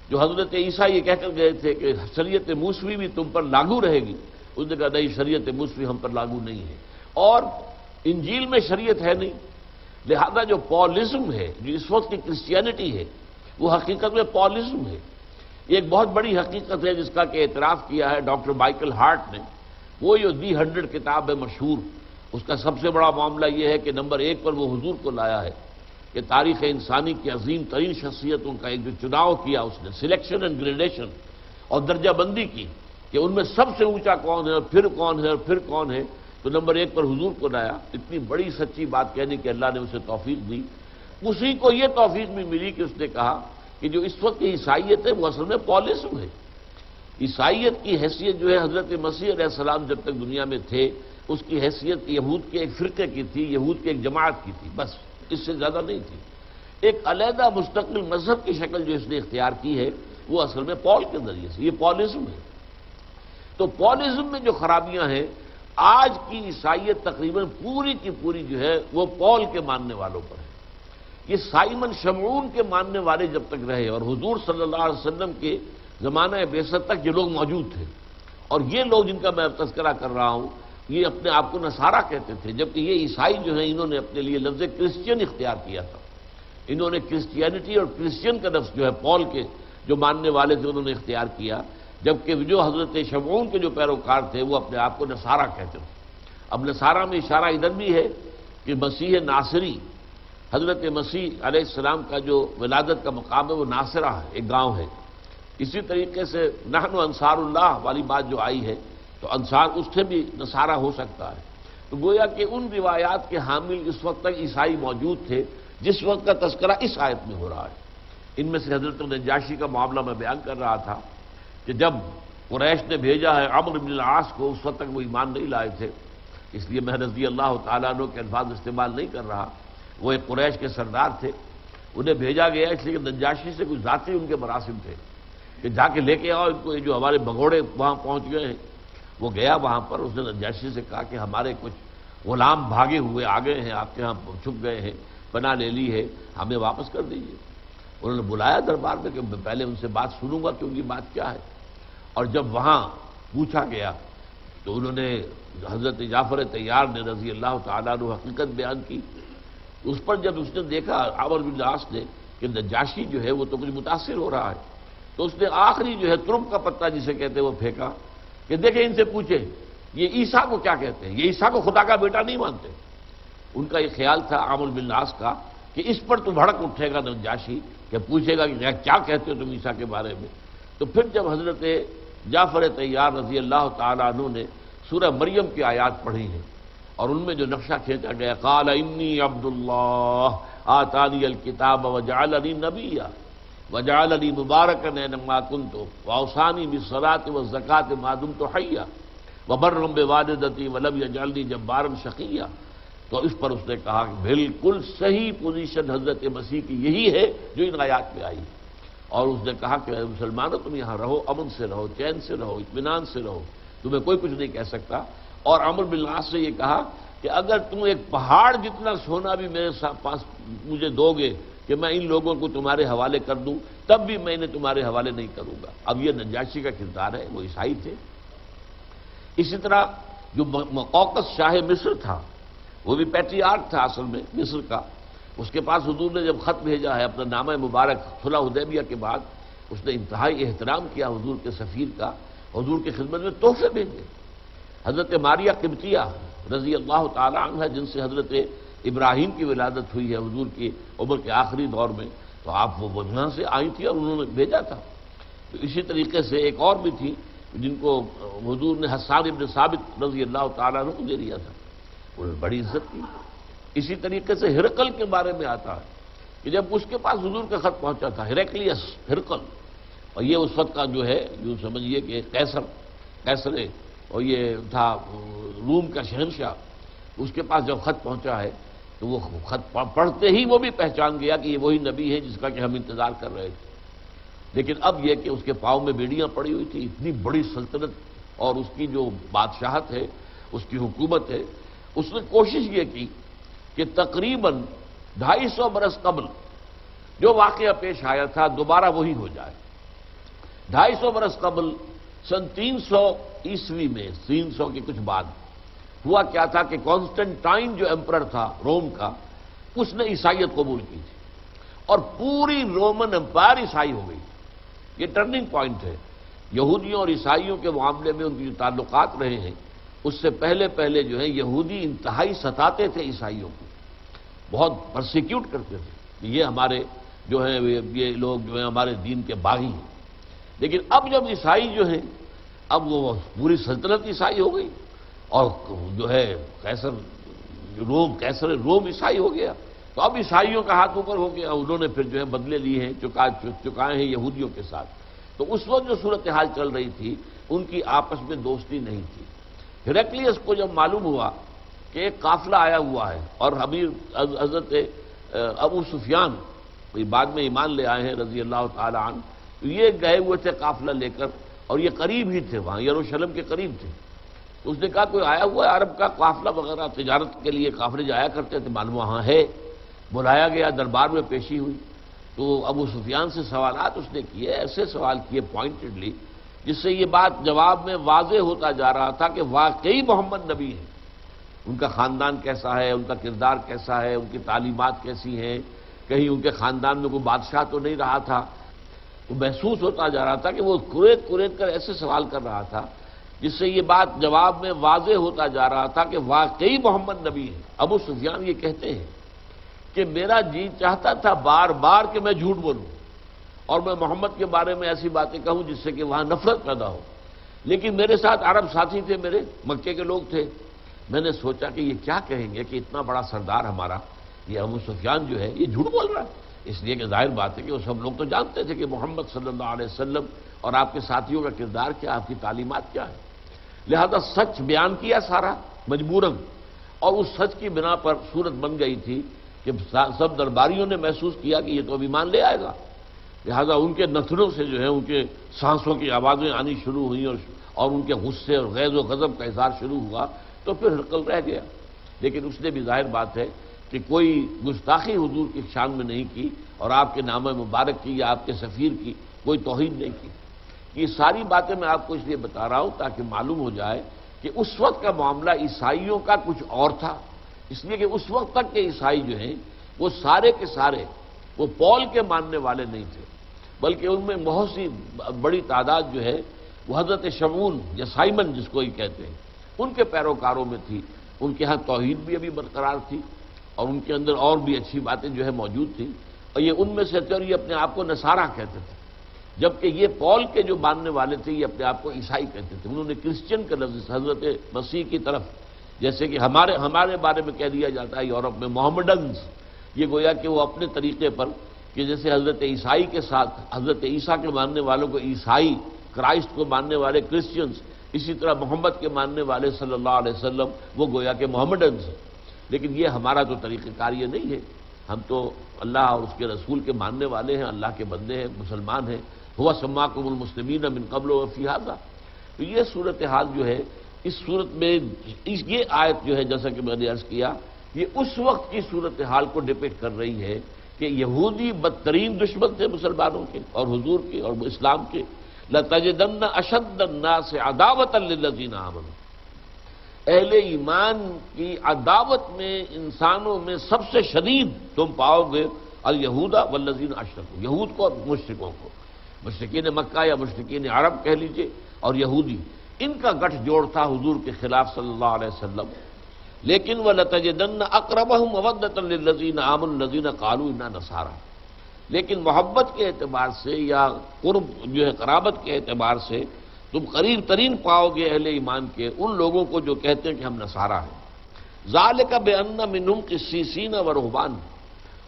جو حضرت عیسیٰ یہ کہہ کر گئے تھے کہ شریعت موسوی بھی تم پر لاگو رہے گی، اس نے کہا نہیں، شریعت موسوی ہم پر لاگو نہیں ہے، اور انجیل میں شریعت ہے نہیں. لہذا جو پالزم ہے، جو اس وقت کی کرسچینٹی ہے، وہ حقیقت میں پالزم ہے. یہ ایک بہت بڑی حقیقت ہے جس کا کہ اعتراف کیا ہے ڈاکٹر مائیکل ہارٹ نے. وہ جو دی 100 کتاب ہے مشہور، اس کا سب سے بڑا معاملہ یہ ہے کہ نمبر 1 پر وہ حضور کو لایا ہے کہ تاریخ انسانی کی عظیم ترین شخصیتوں کا ایک جو چناؤ کیا اس نے، سلیکشن اینڈ گریڈیشن، اور درجہ بندی کی کہ ان میں سب سے اونچا کون ہے اور پھر کون ہے اور پھر کون ہے، تو نمبر 1 پر حضور کو لایا. اتنی بڑی سچی بات کہنے کہ اللہ نے اسے توفیق دی. اسی کو یہ توفیق بھی ملی کہ اس نے کہا کہ جو اس وقت کی عیسائیت ہے وہ اصل میں پالزم ہے. عیسائیت کی حیثیت جو ہے حضرت مسیح علیہ السلام جب تک دنیا میں تھے، اس کی حیثیت یہود کے ایک فرقے کی تھی، یہود کی ایک جماعت کی تھی، بس اس سے زیادہ نہیں تھی. ایک علیحدہ مستقل مذہب کی شکل جو اس نے اختیار کی ہے وہ اصل میں پال کے ذریعے سے، یہ پالزم ہے. تو پالزم میں جو خرابیاں ہیں، آج کی عیسائیت تقریباً پوری کی پوری جو ہے وہ پال کے ماننے والوں پر ہے. یہ سائمن شمعون کے ماننے والے جب تک رہے، اور حضور صلی اللہ علیہ وسلم کے زمانہ بعثت تک یہ لوگ موجود تھے، اور یہ لوگ جن کا میں تذکرہ کر رہا ہوں یہ اپنے آپ کو نصارہ کہتے تھے، جبکہ یہ عیسائی جو ہیں انہوں نے اپنے لیے لفظ کرسچین اختیار کیا تھا. انہوں نے کرسچینٹی اور کرسچین کا لفظ جو ہے پال کے جو ماننے والے تھے انہوں نے اختیار کیا، جبکہ جو حضرت شمعون کے جو پیروکار تھے وہ اپنے آپ کو نصارہ کہتے تھے. اب نصارہ میں اشارہ ادھر بھی ہے کہ مسیح ناصری، حضرت مسیح علیہ السلام کا جو ولادت کا مقام ہے وہ ناصرہ ہے، ایک گاؤں ہے. اسی طریقے سے نحن انصار اللہ والی بات جو آئی ہے تو انصار اس سے بھی نصارہ ہو سکتا ہے. تو گویا کہ ان روایات کے حامل اس وقت تک عیسائی موجود تھے جس وقت کا تذکرہ اس آیت میں ہو رہا ہے. ان میں سے حضرت نجاشی کا معاملہ میں بیان کر رہا تھا کہ جب قریش نے بھیجا ہے عمرو بن العاص کو، اس وقت تک وہ ایمان نہیں لائے تھے، اس لیے میں رضی اللہ تعالیٰ عنہ کے الفاظ استعمال نہیں کر رہا. وہ ایک قریش کے سردار تھے، انہیں بھیجا گیا اس لیے کہ نجاشی سے کچھ ذاتی ان کے مراسم تھے کہ جا کے لے کے آؤ ان کو. یہ جو ہمارے بھگوڑے وہاں پہنچ گئے ہیں، وہ گیا وہاں پر. اس نے نجاشی سے کہا کہ ہمارے کچھ غلام بھاگے ہوئے آ گئے ہیں، آپ کے ہاں چھپ گئے ہیں، پناہ لے لی ہے، ہمیں واپس کر دیجیے. انہوں نے بلایا دربار میں کہ میں پہلے ان سے بات سنوں گا کہ ان کی بات کیا ہے. اور جب وہاں پوچھا گیا تو انہوں نے حضرت جعفر طیار نے رضی اللہ تعالیٰ عنہ حقیقت بیان کی. اس پر جب اس نے دیکھا عمرو بن العاص نے کہ نجاشی جو ہے وہ تو کچھ متاثر ہو رہا ہے، تو اس نے آخری جو ہے ترم کا پتہ جسے کہتے ہیں وہ پھینکا کہ دیکھیں ان سے پوچھیں یہ عیسیٰ کو کیا کہتے ہیں، یہ عیسیٰ کو خدا کا بیٹا نہیں مانتے. ان کا یہ خیال تھا عمرو بن العاص کا کہ اس پر تو بھڑک اٹھے گا نجاشی کہ پوچھے گا کہ کیا کہتے ہو تم عیسیٰ کے بارے میں. تو پھر جب حضرت جعفر طیار رضی اللہ تعالیٰ عنہ نے سورہ مریم کی آیات پڑھی ہیں اور ان میں جو نقشہ کھینچا گیا قال انی عبد اللہ آتانی الکتاب وجعلنی نبیا وجعلنی مبارکا اینما کنت واوصانی بالصلاۃ والزکاۃ ما دمت حیا وبرا بوالدتی ولم یجعلنی جبارا شقیا. تو اس پر اس نے کہا کہ بالکل صحیح پوزیشن حضرت مسیح کی یہی ہے جو ان آیات میں آئی. اور اس نے کہا کہ مسلمانوں تم یہاں رہو، امن سے رہو، چین سے رہو، اطمینان سے رہو، تمہیں کوئی کچھ نہیں کہہ سکتا. اور عمرو بن العاص سے یہ کہا کہ اگر تم ایک پہاڑ جتنا سونا بھی میرے پاس مجھے دو گے کہ میں ان لوگوں کو تمہارے حوالے کر دوں تب بھی میں انہیں تمہارے حوالے نہیں کروں گا. اب یہ نجاشی کا کردار ہے، وہ عیسائی تھے. اسی طرح جو مقوقس شاہ مصر تھا وہ بھی پیٹریارک تھا اصل میں مصر کا. اس کے پاس حضور نے جب خط بھیجا ہے اپنا نامہ مبارک صلح حدیبیہ کے بعد، اس نے انتہائی احترام کیا حضور کے سفیر کا، حضور کی خدمت میں تحفے بھیجے. حضرت ماریہ قبطیہ رضی اللہ تعالی عنہ جن سے حضرت ابراہیم کی ولادت ہوئی ہے حضور کی عمر کے آخری دور میں، تو آپ وہ وجہ سے آئی تھی اور انہوں نے بھیجا تھا. تو اسی طریقے سے ایک اور بھی تھی جن کو حضور نے حسان ابن ثابت رضی اللہ تعالیٰ عنہ کو دے دیا تھا، انہوں نے بڑی عزت کی. اسی طریقے سے ہرقل کے بارے میں آتا ہے کہ جب اس کے پاس حضور کا خط پہنچا تھا، ہیریکلیس ہرقل، اور یہ اس وقت کا جو ہے جو سمجھیے کہ قیصر اور یہ تھا روم کا شہنشاہ، اس کے پاس جب خط پہنچا ہے تو وہ خط پڑھتے ہی وہ بھی پہچان گیا کہ یہ وہی نبی ہے جس کا کہ ہم انتظار کر رہے تھے. لیکن اب یہ کہ اس کے پاؤں میں بیڑیاں پڑی ہوئی تھی، اتنی بڑی سلطنت اور اس کی جو بادشاہت ہے، اس کی حکومت ہے، اس نے کوشش یہ کی کہ تقریباً 250 برس قبل جو واقعہ پیش آیا تھا دوبارہ وہی ہو جائے۔ 250 برس قبل سن 300 عیسوی میں، 300 کے کچھ بعد ہوا کیا تھا کہ کانسٹنٹائن جو ایمپرر تھا روم کا، اس نے عیسائیت قبول کی تھی اور پوری رومن امپائر عیسائی ہو گئی۔ یہ ٹرننگ پوائنٹ ہے۔ یہودیوں اور عیسائیوں کے معاملے میں ان کی جو تعلقات رہے ہیں، اس سے پہلے جو ہے یہودی انتہائی ستاتے تھے عیسائیوں کو، بہت پرسیکیوٹ کرتے تھے کہ یہ ہمارے جو ہیں یہ لوگ جو ہیں ہمارے دین کے باغی ہیں۔ لیکن اب جب عیسائی جو ہیں، اب وہ پوری سلطنت عیسائی ہو گئی اور جو ہے قیصر روم عیسائی ہو گیا، تو اب عیسائیوں کا ہاتھ اوپر ہو گیا، انہوں نے پھر جو ہے بدلے لیے ہیں، چکائے ہیں یہودیوں کے ساتھ۔ تو اس وقت جو صورتحال چل رہی تھی ان کی آپس میں دوستی نہیں تھی۔ ہیراکلیس کو جب معلوم ہوا کہ ایک قافلہ آیا ہوا ہے اور حضرت ابو سفیان بعد میں ایمان لے آئے ہیں رضی اللہ تعالی عنہ، تو یہ گئے ہوئے تھے قافلہ لے کر، اور یہ قریب ہی تھے، وہاں یروشلم کے قریب تھے۔ تو اس نے کہا کوئی آیا ہوا ہے عرب کا قافلہ وغیرہ، تجارت کے لیے قافلے جایا کرتے تھے، معلوم وہاں ہے۔ بلایا گیا، دربار میں پیشی ہوئی، تو ابو سفیان سے سوالات اس نے کیے، ایسے سوال کیے پوائنٹڈلی، جس سے یہ بات جواب میں واضح ہوتا جا رہا تھا کہ واقعی محمد نبی ہے۔ ان کا خاندان کیسا ہے، ان کا کردار کیسا ہے، ان کی تعلیمات کیسی ہیں، کہیں ان کے خاندان میں کوئی بادشاہ تو نہیں رہا تھا۔ تو محسوس ہوتا جا رہا تھا کہ وہ کریت کر ایسے سوال کر رہا تھا جس سے یہ بات جواب میں واضح ہوتا جا رہا تھا کہ واقعی محمد نبی ہے۔ ابو سفیان یہ کہتے ہیں کہ میرا جی چاہتا تھا بار بار کہ میں جھوٹ بولوں اور میں محمد کے بارے میں ایسی باتیں کہوں جس سے کہ وہاں نفرت پیدا ہو، لیکن میرے ساتھ عرب ساتھی تھے، میرے مکے کے لوگ تھے۔ میں نے سوچا کہ یہ کیا کہیں گے کہ اتنا بڑا سردار ہمارا یہ ابو سفیان جو ہے یہ جھوٹ بول رہا ہے، اس لیے کہ ظاہر بات ہے کہ وہ سب لوگ تو جانتے تھے کہ محمد صلی اللہ علیہ وسلم اور آپ کے ساتھیوں کا کردار کیا، آپ کی تعلیمات کیا ہے۔ لہذا سچ بیان کیا سارا مجبوراً، اور اس سچ کی بنا پر صورت بن گئی تھی کہ سب درباریوں نے محسوس کیا کہ یہ تو اب ایمان لے آئے گا۔ لہذا ان کے نتھنوں سے جو ہے ان کے سانسوں کی آوازیں آنی شروع ہوئیں اور ان کے غصے اور غیظ و غضب کا اظہار شروع ہوا، تو پھر ہرقل رہ گیا۔ لیکن اس نے بھی ظاہر بات ہے کہ کوئی گستاخی حضور کی شان میں نہیں کی اور آپ کے نام مبارک کی یا آپ کے سفیر کی کوئی توہین نہیں کی۔ یہ ساری باتیں میں آپ کو اس لیے بتا رہا ہوں تاکہ معلوم ہو جائے کہ اس وقت کا معاملہ عیسائیوں کا کچھ اور تھا، اس لیے کہ اس وقت تک کے عیسائی جو ہیں وہ سارے کے سارے وہ پول کے ماننے والے نہیں تھے، بلکہ ان میں بہت سی بڑی تعداد جو ہے وہ حضرت شمعون یا سائمن جس کو ہی کہتے ہیں ان کے پیروکاروں میں تھی۔ ان کے ہاں توحید بھی ابھی برقرار تھی اور ان کے اندر اور بھی اچھی باتیں جو ہے موجود تھیں، اور یہ ان میں سے تھے اور یہ اپنے آپ کو نصارہ کہتے تھے، جبکہ یہ پول کے جو ماننے والے تھے یہ اپنے آپ کو عیسائی کہتے تھے۔ انہوں نے کرسچن کا لفظ حضرت مسیح کی طرف، جیسے کہ ہمارے بارے میں کہہ دیا جاتا ہے یورپ میں محمڈنز، یہ گویا کہ وہ اپنے طریقے پر کہ جیسے حضرت عیسائی کے ساتھ حضرت عیسیٰ کے ماننے والوں کو عیسائی، کرائسٹ کو ماننے والے کرسچنز، اسی طرح محمد کے ماننے والے صلی اللہ علیہ وسلم وہ گویا کہ محمڈنز ہیں۔ لیکن یہ ہمارا تو طریقہ کار یہ نہیں ہے، ہم تو اللہ اور اس کے رسول کے ماننے والے ہیں، اللہ کے بندے ہیں، مسلمان ہیں۔ ہوا سماکم المسلمین من قبل وفی ھذا۔ تو یہ صورتحال جو ہے اس صورت میں یہ آیت جو ہے جیسا کہ میں نے عرض کیا یہ اس وقت کی صورتحال کو ڈپکٹ کر رہی ہے کہ یہودی بدترین دشمن تھے مسلمانوں کے اور حضور کے اور اسلام کے۔ لَتَجِدَنَّ أَشَدَّ النَّاسِ عَدَاوَةً لِلَّذِينَ آمَنُوا، اہل ایمان کی عداوت میں انسانوں میں سب سے شدید تم پاؤ گے الیہود والذین اشرکوا، یہود کو اور مشرکوں کو، مشرکین مکہ یا مشرکین عرب کہہ لیجئے اور یہودی، ان کا گٹھ جوڑ تھا حضور کے خلاف صلی اللہ علیہ وسلم۔ لیکن وَلَتَجِدَنَّ أَقْرَبَهُمْ مَوَدَّةً لِلَّذِينَ آمَنُوا الَّذِينَ قَالُوا إِنَّا نَصَارَىٰ، لیکن محبت کے اعتبار سے یا قرب جو ہے قرابت کے اعتبار سے تم قریب ترین پاؤ گے اہل ایمان کے ان لوگوں کو جو کہتے ہیں کہ ہم نصارہ ہیں۔ ذَلِكَ بِأَنَّ مِنْهُمْ قِسِّيسِينَ وَرُهْبَانَ،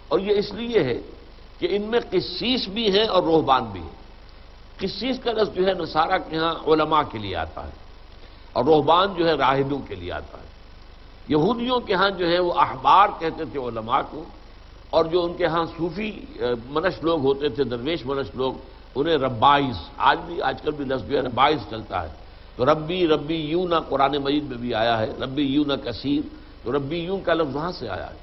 اور یہ اس لیے ہے کہ ان میں قسیس بھی ہیں اور رہبان بھی ہیں۔ قسیس کا لفظ جو ہے نصارہ کے ہاں علماء کے لیے آتا ہے اور رہبان جو ہے راہبوں کے لیے آتا ہے۔ یہودیوں کے ہاں جو ہے وہ احبار کہتے تھے علماء کو، اور جو ان کے ہاں صوفی منش لوگ ہوتے تھے، درویش منش لوگ، انہیں ربائز، آج کل بھی لفظ جو ہے ربائز چلتا ہے۔ تو ربی یوں نہ قرآن مجید میں بھی آیا ہے، ربی یوں نہ کثیر، تو ربی یوں کا لفظ وہاں سے آیا ہے۔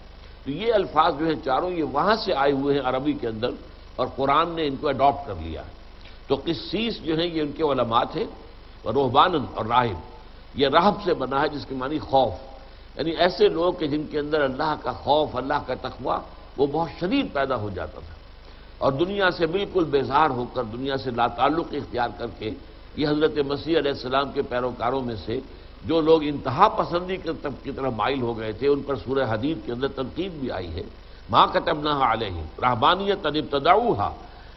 تو یہ الفاظ جو ہیں چاروں یہ وہاں سے آئے ہوئے ہیں عربی کے اندر، اور قرآن نے ان کو اڈاپٹ کر لیا ہے۔ تو قسیس جو ہیں یہ ان کے علماء تھے، اور رہبان اور راہب، یہ راہب سے بنا ہے جس کی معنی خوف، یعنی ایسے لوگ کہ جن کے اندر اللہ کا خوف، اللہ کا تقویٰ وہ بہت شدید پیدا ہو جاتا تھا، اور دنیا سے بالکل بیزار ہو کر، دنیا سے لا تعلق اختیار کر کے، یہ حضرت مسیح علیہ السلام کے پیروکاروں میں سے جو لوگ انتہا پسندی کی طرف مائل ہو گئے تھے، ان پر سورہ حدید کے اندر تنقید بھی آئی ہے، ما کتبناها علیہم رہبانیۃ ابتدعوها،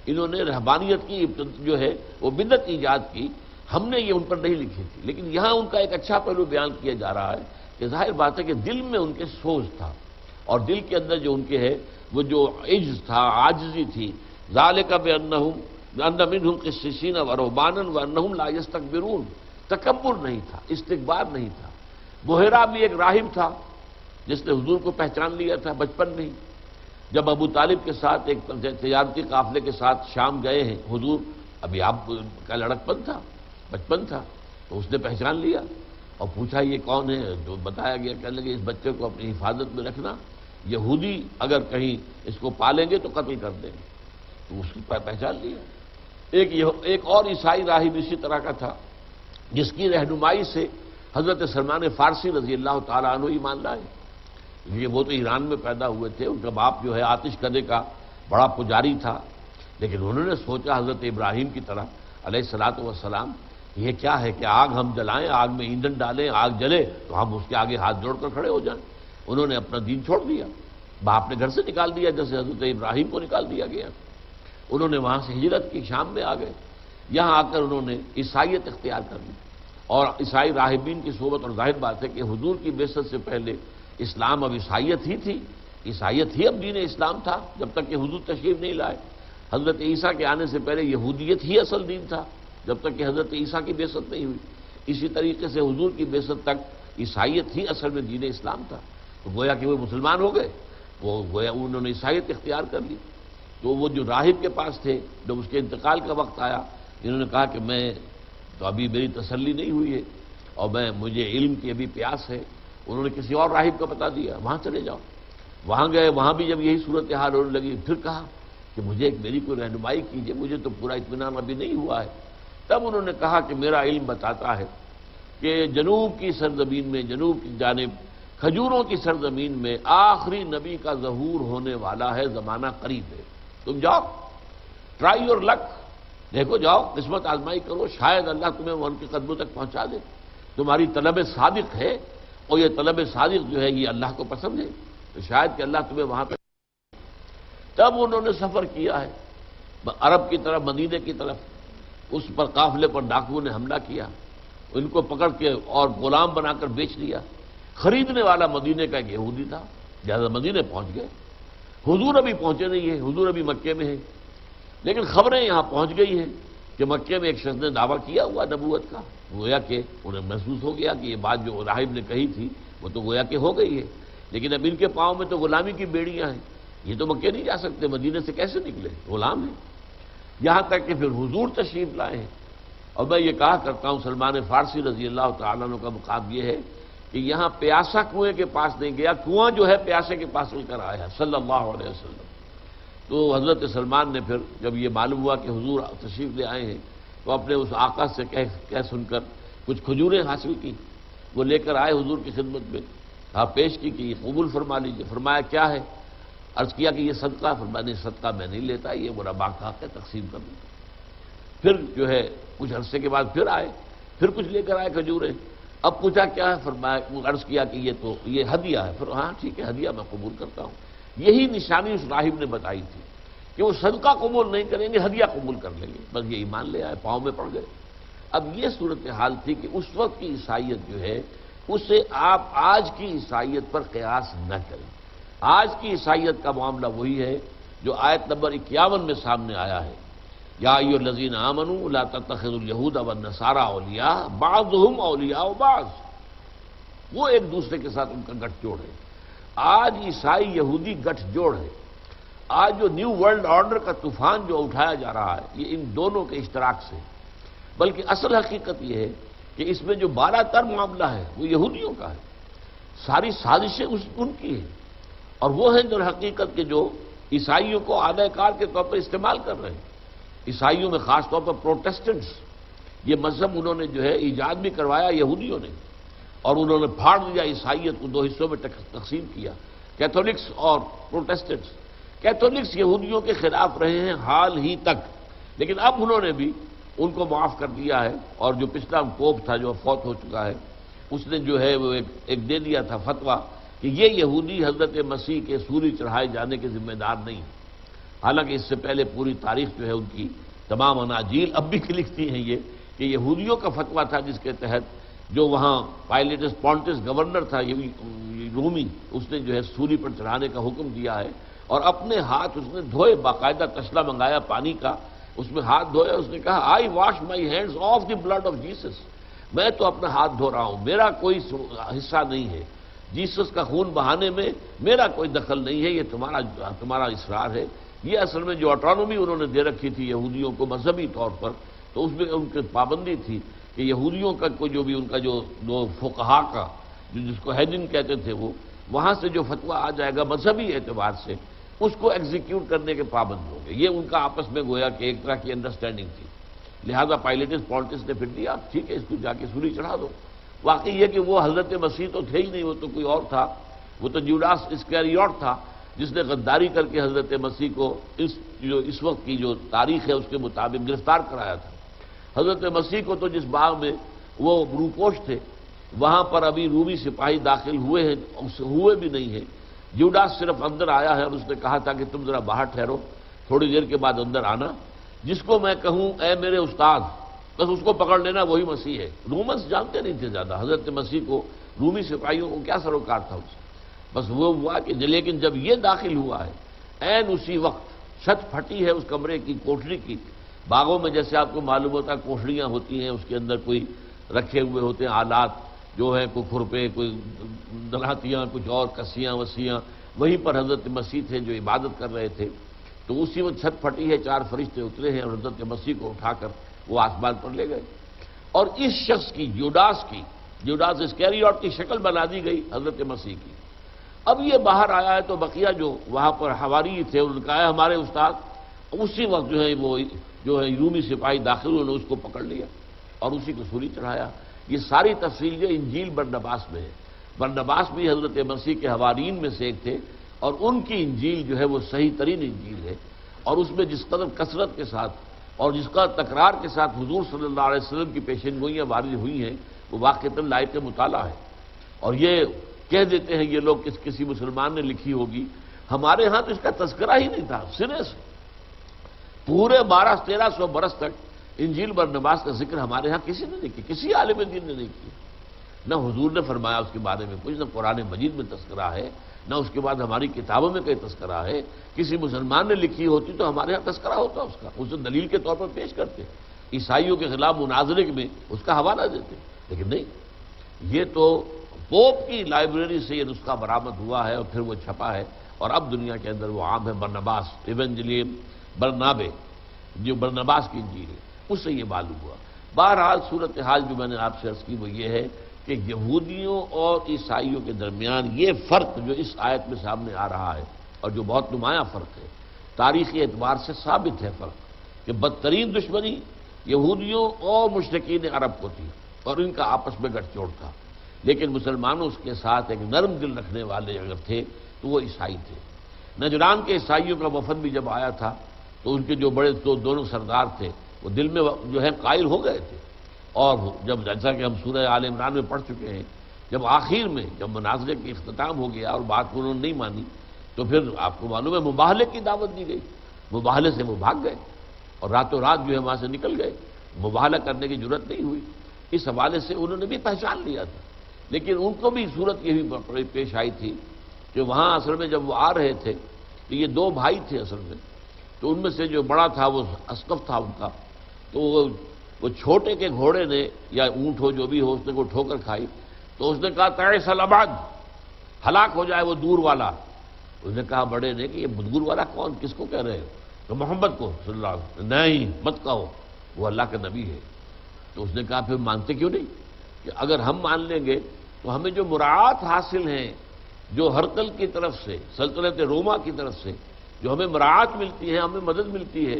انہوں نے رہبانیت کی جو ہے وہ بدعت ایجاد کی، ہم نے یہ ان پر نہیں لکھی تھی۔ لیکن یہاں ان کا ایک اچھا پہلو بیان کیا جا رہا ہے کہ ظاہر بات ہے کہ دل میں ان کے سوز تھا، اور دل کے اندر جو ان کے ہے وہ جو عجز تھا، عاجزی تھی، ذالک بانہم ان منہم قسیسین ورہبانا وانہم لا یستکبرون، تکبر نہیں تھا، استکبار نہیں تھا۔ بحیرہ بھی ایک راہب تھا جس نے حضور کو پہچان لیا تھا بچپن میں ہی، جب ابو طالب کے ساتھ ایک تجارتی قافلے کے ساتھ شام گئے ہیں حضور، ابھی آپ کا لڑکپن تھا، بچپن تھا، تو اس نے پہچان لیا اور پوچھا یہ کون ہے، جو بتایا گیا، کہنے لگے اس بچے کو اپنی حفاظت میں رکھنا، یہودی اگر کہیں اس کو پالیں گے تو قتل کر دیں گے، تو اس کی پہچان لیا۔ ایک اور عیسائی راہب اسی طرح کا تھا جس کی رہنمائی سے حضرت سلمان فارسی رضی اللہ تعالیٰ عنہ ایمان لائے، یہ وہ تو ایران میں پیدا ہوئے تھے، ان کا باپ جو ہے آتش کدے کا بڑا پجاری تھا، لیکن انہوں نے سوچا حضرت ابراہیم کی طرح علیہ الصلوۃ والسلام، یہ کیا ہے کہ آگ ہم جلائیں، آگ میں ایندھن ڈالیں، آگ جلے تو ہم اس کے آگے ہاتھ جوڑ کر کھڑے ہو جائیں۔ انہوں نے اپنا دین چھوڑ دیا، باپ نے گھر سے نکال دیا جیسے حضرت ابراہیم کو نکال دیا گیا، انہوں نے وہاں سے ہجرت کی، شام میں آ گئے، یہاں آ کر انہوں نے عیسائیت اختیار کر لی، اور عیسائی راہبین کی صحبت، اور ظاہر بات ہے کہ حضور کی بعثت سے پہلے اسلام اب عیسائیت ہی تھی، عیسائیت ہی اب دین اسلام تھا جب تک کہ حضور تشریف نہیں لائے۔ حضرت عیسیٰ کے آنے سے پہلے یہودیت ہی اصل دین تھا جب تک کہ حضرت عیسیٰ کی بعثت نہیں ہوئی، اسی طریقے سے حضور کی بعثت تک عیسائیت ہی اصل میں دین اسلام تھا، تو گویا کہ وہ مسلمان ہو گئے، وہ گویا انہوں نے عیسائیت اختیار کر لی۔ تو وہ جو راہب کے پاس تھے، جب اس کے انتقال کا وقت آیا، انہوں نے کہا کہ میں تو ابھی میری تسلی نہیں ہوئی ہے، اور مجھے علم کی ابھی پیاس ہے، انہوں نے کسی اور راہب کا بتا دیا، وہاں چلے جاؤ، وہاں گئے، وہاں بھی جب یہی صورتحال ہونے لگی، پھر کہا کہ مجھے میری کوئی رہنمائی کیجیے، مجھے تو پورا اطمینان ابھی نہیں ہوا ہے۔ تب انہوں نے کہا کہ میرا علم بتاتا ہے کہ جنوب کی سرزمین میں، جنوب کی جانب کھجوروں کی سرزمین میں آخری نبی کا ظہور ہونے والا ہے، زمانہ قریب ہے، تم جاؤ، ٹرائی یور لک، دیکھو جاؤ، قسمت آزمائی کرو، شاید اللہ تمہیں وہ ان کے قدموں تک پہنچا دے، تمہاری طلب صادق ہے، اور یہ طلب صادق جو ہے یہ اللہ کو پسند ہے، تو شاید کہ اللہ تمہیں وہاں پہ۔ تب انہوں نے سفر کیا ہے عرب کی طرف، مدینے کی طرف، اس پر قافلے پر ڈاکوؤں نے حملہ کیا، ان کو پکڑ کے اور غلام بنا کر بیچ دیا۔ خریدنے والا مدینے کا ایک یہودی تھا، لہٰذا مدینے پہنچ گئے، حضور ابھی پہنچے نہیں ہیں، حضور ابھی مکے میں ہیں، لیکن خبریں یہاں پہنچ گئی ہیں کہ مکے میں ایک شخص نے دعویٰ کیا ہوا نبوت کا، گویا کہ انہیں محسوس ہو گیا کہ یہ بات جو راہب نے کہی تھی وہ تو گویا کہ ہو گئی ہے، لیکن اب ان کے پاؤں میں تو غلامی کی بیڑیاں ہیں، یہ تو مکے نہیں جا سکتے، مدینے سے کیسے نکلے، غلام ہیں۔ یہاں تک کہ پھر حضور تشریف لائے ہیں، اور میں یہ کہا کرتا ہوں سلمان فارسی رضی اللہ تعالیٰ عنہ کا مقام یہ ہے کہ یہاں پیاسا کنویں کے پاس نہیں گیا، کنواں جو ہے پیاسے کے پاس چل کر آیا صلی اللہ علیہ وسلم۔ تو حضرت سلمان نے پھر جب یہ معلوم ہوا کہ حضور تشریف لے آئے ہیں، تو اپنے اس آقا سے کہہ سن کر کچھ کھجوریں حاصل کی، وہ لے کر آئے حضور کی خدمت میں، آپ پیش کی کہ یہ قبول فرما لیجیے۔ فرمایا کیا ہے؟ عرض کیا کہ یہ صدقہ، فرمایا نہیں صدقہ میں نہیں لیتا، یہ میرا باپ کا حق ہے، تقسیم کر دوں۔ پھر جو ہے کچھ عرصے کے بعد پھر آئے، پھر کچھ لے کر آئے کھجوریں، اب پوچھا کیا ہے؟ فرمایا، عرض کیا کہ یہ ہدیہ ہے۔ پھر ہاں ٹھیک ہے، ہدیہ میں قبول کرتا ہوں۔ یہی نشانی اس راہب نے بتائی تھی کہ وہ صدقہ قبول نہیں کریں گے، ہدیہ قبول کر لیں گے، بس یہ ایمان لے آئے، پاؤں میں پڑ گئے۔ اب یہ صورتحال تھی کہ اس وقت کی عیسائیت جو ہے اسے آپ آج کی عیسائیت پر قیاس نہ کریں۔ آج کی عیسائیت کا معاملہ وہی ہے جو آیت نمبر 51 میں سامنے آیا ہے، یا ایھا الذین آمنوا لا تتخذوا اليہود والنصارى اولیاء بعضهم اولیاء بعض، وہ ایک دوسرے کے ساتھ ان کا گٹھ جوڑ ہے۔ آج عیسائی یہودی گٹھ جوڑ ہے، آج جو نیو ورلڈ آرڈر کا طوفان جو اٹھایا جا رہا ہے یہ ان دونوں کے اشتراک سے، بلکہ اصل حقیقت یہ ہے کہ اس میں جو بالا تر معاملہ ہے وہ یہودیوں کا ہے، ساری سازشیں ان کی ہیں، اور وہ ہیں جو حقیقت کے جو عیسائیوں کو اعلی کار کے طور پر استعمال کر رہے ہیں. عیسائیوں میں خاص طور پر پروٹیسٹنٹس، یہ مذہب انہوں نے جو ہے ایجاد بھی کروایا یہودیوں نے، اور انہوں نے پھاڑ دیا، عیسائیت کو دو حصوں میں تقسیم کیا، کیتھولکس اور پروٹیسٹنٹس. کیتھولکس یہودیوں کے خلاف رہے ہیں حال ہی تک، لیکن اب انہوں نے بھی ان کو معاف کر دیا ہے. اور جو پچھلا پوپ تھا جو فوت ہو چکا ہے، اس نے جو ہے وہ ایک دے دیا تھا فتویٰ کہ یہ یہودی حضرت مسیح کے سولی چڑھائے جانے کے ذمہ دار نہیں. حالانکہ اس سے پہلے پوری تاریخ جو ہے ان کی تمام اناجیل اب بھی لکھتی ہیں یہ کہ یہودیوں کا فتویٰ تھا، جس کے تحت جو وہاں پائلیٹس پونٹس گورنر تھا یہ رومی، اس نے جو ہے سولی پر چڑھانے کا حکم دیا ہے. اور اپنے ہاتھ اس نے دھوئے، باقاعدہ تسلا منگایا پانی کا، اس میں ہاتھ دھویا. اس نے کہا I wash my hands of the blood of Jesus, میں تو اپنا ہاتھ دھو رہا ہوں، میرا کوئی حصہ نہیں ہے، جیسس کا خون بہانے میں میرا کوئی دخل نہیں ہے، یہ تمہارا اصرار ہے. یہ اصل میں جو آٹونومی انہوں نے دے رکھی تھی یہودیوں کو مذہبی طور پر، تو اس میں ان کی پابندی تھی کہ یہودیوں کا کوئی جو بھی ان کا جو فقہا کا جس کو ہیڈن کہتے تھے، وہ وہاں سے جو فتویٰ آ جائے گا مذہبی اعتبار سے اس کو ایگزیکیوٹ کرنے کے پابند ہوں گے. یہ ان کا آپس میں گویا کہ ایک طرح کی انڈرسٹینڈنگ تھی. لہذا پائلیٹس پونٹس نے پھر دیا ٹھیک ہے اس کو جا کے سولی چڑھا دو. واقعی یہ کہ وہ حضرت مسیح تو تھے ہی نہیں، وہ تو کوئی اور تھا، وہ تو جوڈاس اسکریوٹ تھا جس نے غداری کر کے حضرت مسیح کو اس وقت کی جو تاریخ ہے اس کے مطابق گرفتار کرایا تھا. حضرت مسیح کو تو جس باغ میں وہ روپوش تھے وہاں پر ابھی رومی سپاہی داخل ہوئے بھی نہیں ہیں. جوڈاس صرف اندر آیا ہے اور اس نے کہا تھا کہ تم ذرا باہر ٹھہرو، تھوڑی دیر کے بعد اندر آنا، جس کو میں کہوں اے میرے استاد بس اس کو پکڑ لینا، وہی مسیح ہے. رومنس جانتے نہیں تھے زیادہ حضرت مسیح کو، رومی سپاہیوں کو کیا سروکار تھا اس سے. بس وہ ہوا کہ لیکن جب یہ داخل ہوا ہے عین اسی وقت چھت پھٹی ہے اس کمرے کی، کوٹری کی. باغوں میں جیسے آپ کو معلوم ہوتا ہے کوٹڑیاں ہوتی ہیں، اس کے اندر کوئی رکھے ہوئے ہوتے ہیں آلات جو ہیں، کوئی کھرپے، کوئی دلہتیاں، کچھ اور کسیاں وسیاں. وہیں پر حضرت مسیح تھے جو عبادت کر رہے تھے. تو اسی وقت چھت پھٹی ہے، 4 فرشتے اترے ہیں اور حضرت مسیح کو اٹھا کر وہ آسمان پر لے گئے. اور اس شخص کی جوڈاس اسکریوٹ کی شکل بنا دی گئی حضرت مسیح کی. اب یہ باہر آیا ہے تو بقیہ جو وہاں پر حواری تھے انہوں نے کہا ہے ہمارے استاد. اسی وقت جو ہے رومی سپاہی داخل انہوں نے اس کو پکڑ لیا اور اسی کو سولی چڑھایا. یہ ساری تفصیل جو انجیل برنباس میں ہے. برنباس بھی حضرت مسیح کے حوارین میں سے ایک تھے اور ان کی انجیل جو ہے وہ صحیح ترین انجیل ہے. اور اس میں جس قدر کثرت کے ساتھ اور جس کا تکرار کے ساتھ حضور صلی اللہ علیہ وسلم کی پیشن گوئیاں وارد ہوئی ہیں وہ واقعتاً لائق مطالعہ ہے. اور یہ کہہ دیتے ہیں یہ لوگ کسی مسلمان نے لکھی ہوگی، ہمارے ہاں تو اس کا تذکرہ ہی نہیں تھا. سرے سے پورے 1200-1300 برس تک انجیل برنباس کا ذکر ہمارے ہاں کسی نے نہیں کیا، کسی عالم دین نے نہیں کیا. نہ حضور نے فرمایا اس کے بارے میں کچھ، نہ قرآن مجید میں تذکرہ ہے، نہ اس کے بعد ہماری کتابوں میں کوئی تذکرہ ہے. کسی مسلمان نے لکھی ہوتی تو ہمارے ہاں تذکرہ ہوتا اس کا، اسے دلیل کے طور پر پیش کرتے، عیسائیوں کے خلاف مناظرے میں اس کا حوالہ دیتے. لیکن نہیں، یہ تو پوپ کی لائبریری سے یہ نسخہ برآمد ہوا ہے اور پھر وہ چھپا ہے اور اب دنیا کے اندر وہ عام ہے. برنباس ایونجیلیم برنابے جو برنباس کی انجیل ہے اس سے یہ معلوم ہوا. بہرحال صورتحال جو میں نے آپ سے عرض کی وہ یہ ہے کہ یہودیوں اور عیسائیوں کے درمیان یہ فرق جو اس آیت میں سامنے آ رہا ہے اور جو بہت نمایاں فرق ہے، تاریخی اعتبار سے ثابت ہے فرق، کہ بدترین دشمنی یہودیوں اور مشرکین عرب کو تھی اور ان کا آپس میں گٹھ جوڑ تھا. لیکن مسلمانوں اس کے ساتھ ایک نرم دل رکھنے والے اگر تھے تو وہ عیسائی تھے. نجران کے عیسائیوں کا وفد بھی جب آیا تھا تو ان کے جو بڑے دونوں سردار تھے وہ دل میں جو ہے قائل ہو گئے تھے. اور جب جیسا کہ ہم سورہ آل عمران میں پڑھ چکے ہیں، جب آخر میں جب مناظرے کی اختتام ہو گیا اور بات کو انہوں نے نہیں مانی تو پھر آپ کو معلوم ہے مباہلے کی دعوت دی گئی. مباہلے سے وہ بھاگ گئے اور راتوں رات جو ہے وہاں سے نکل گئے. مباہلہ کرنے کی ضرورت نہیں ہوئی. اس حوالے سے انہوں نے بھی پہچان لیا تھا. لیکن ان کو بھی صورت یہ بھی پیش آئی تھی کہ وہاں اصل میں جب وہ آ رہے تھے تو یہ 2 بھائی تھے اصل میں. تو ان میں سے جو بڑا تھا وہ اسقف تھا ان کا، تو وہ چھوٹے کے گھوڑے نے یا اونٹ ہو جو بھی ہو اس نے کو ٹھوکر کھائی تو اس نے کہا تعیس الابد، ہلاک ہو جائے وہ دور والا. اس نے کہا بڑے نے کہ یہ دور والا کون، کس کو کہہ رہے ہیں؟ تو محمد کو صلی اللہ علیہ وسلم. نہیں مت کہو، وہ اللہ کا نبی ہے. تو اس نے کہا پھر مانتے کیوں نہیں؟ کہ اگر ہم مان لیں گے تو ہمیں جو مراعات حاصل ہیں جو ہرقل کی طرف سے، سلطنت روما کی طرف سے جو ہمیں مراعات ملتی ہے، ہمیں مدد ملتی ہے،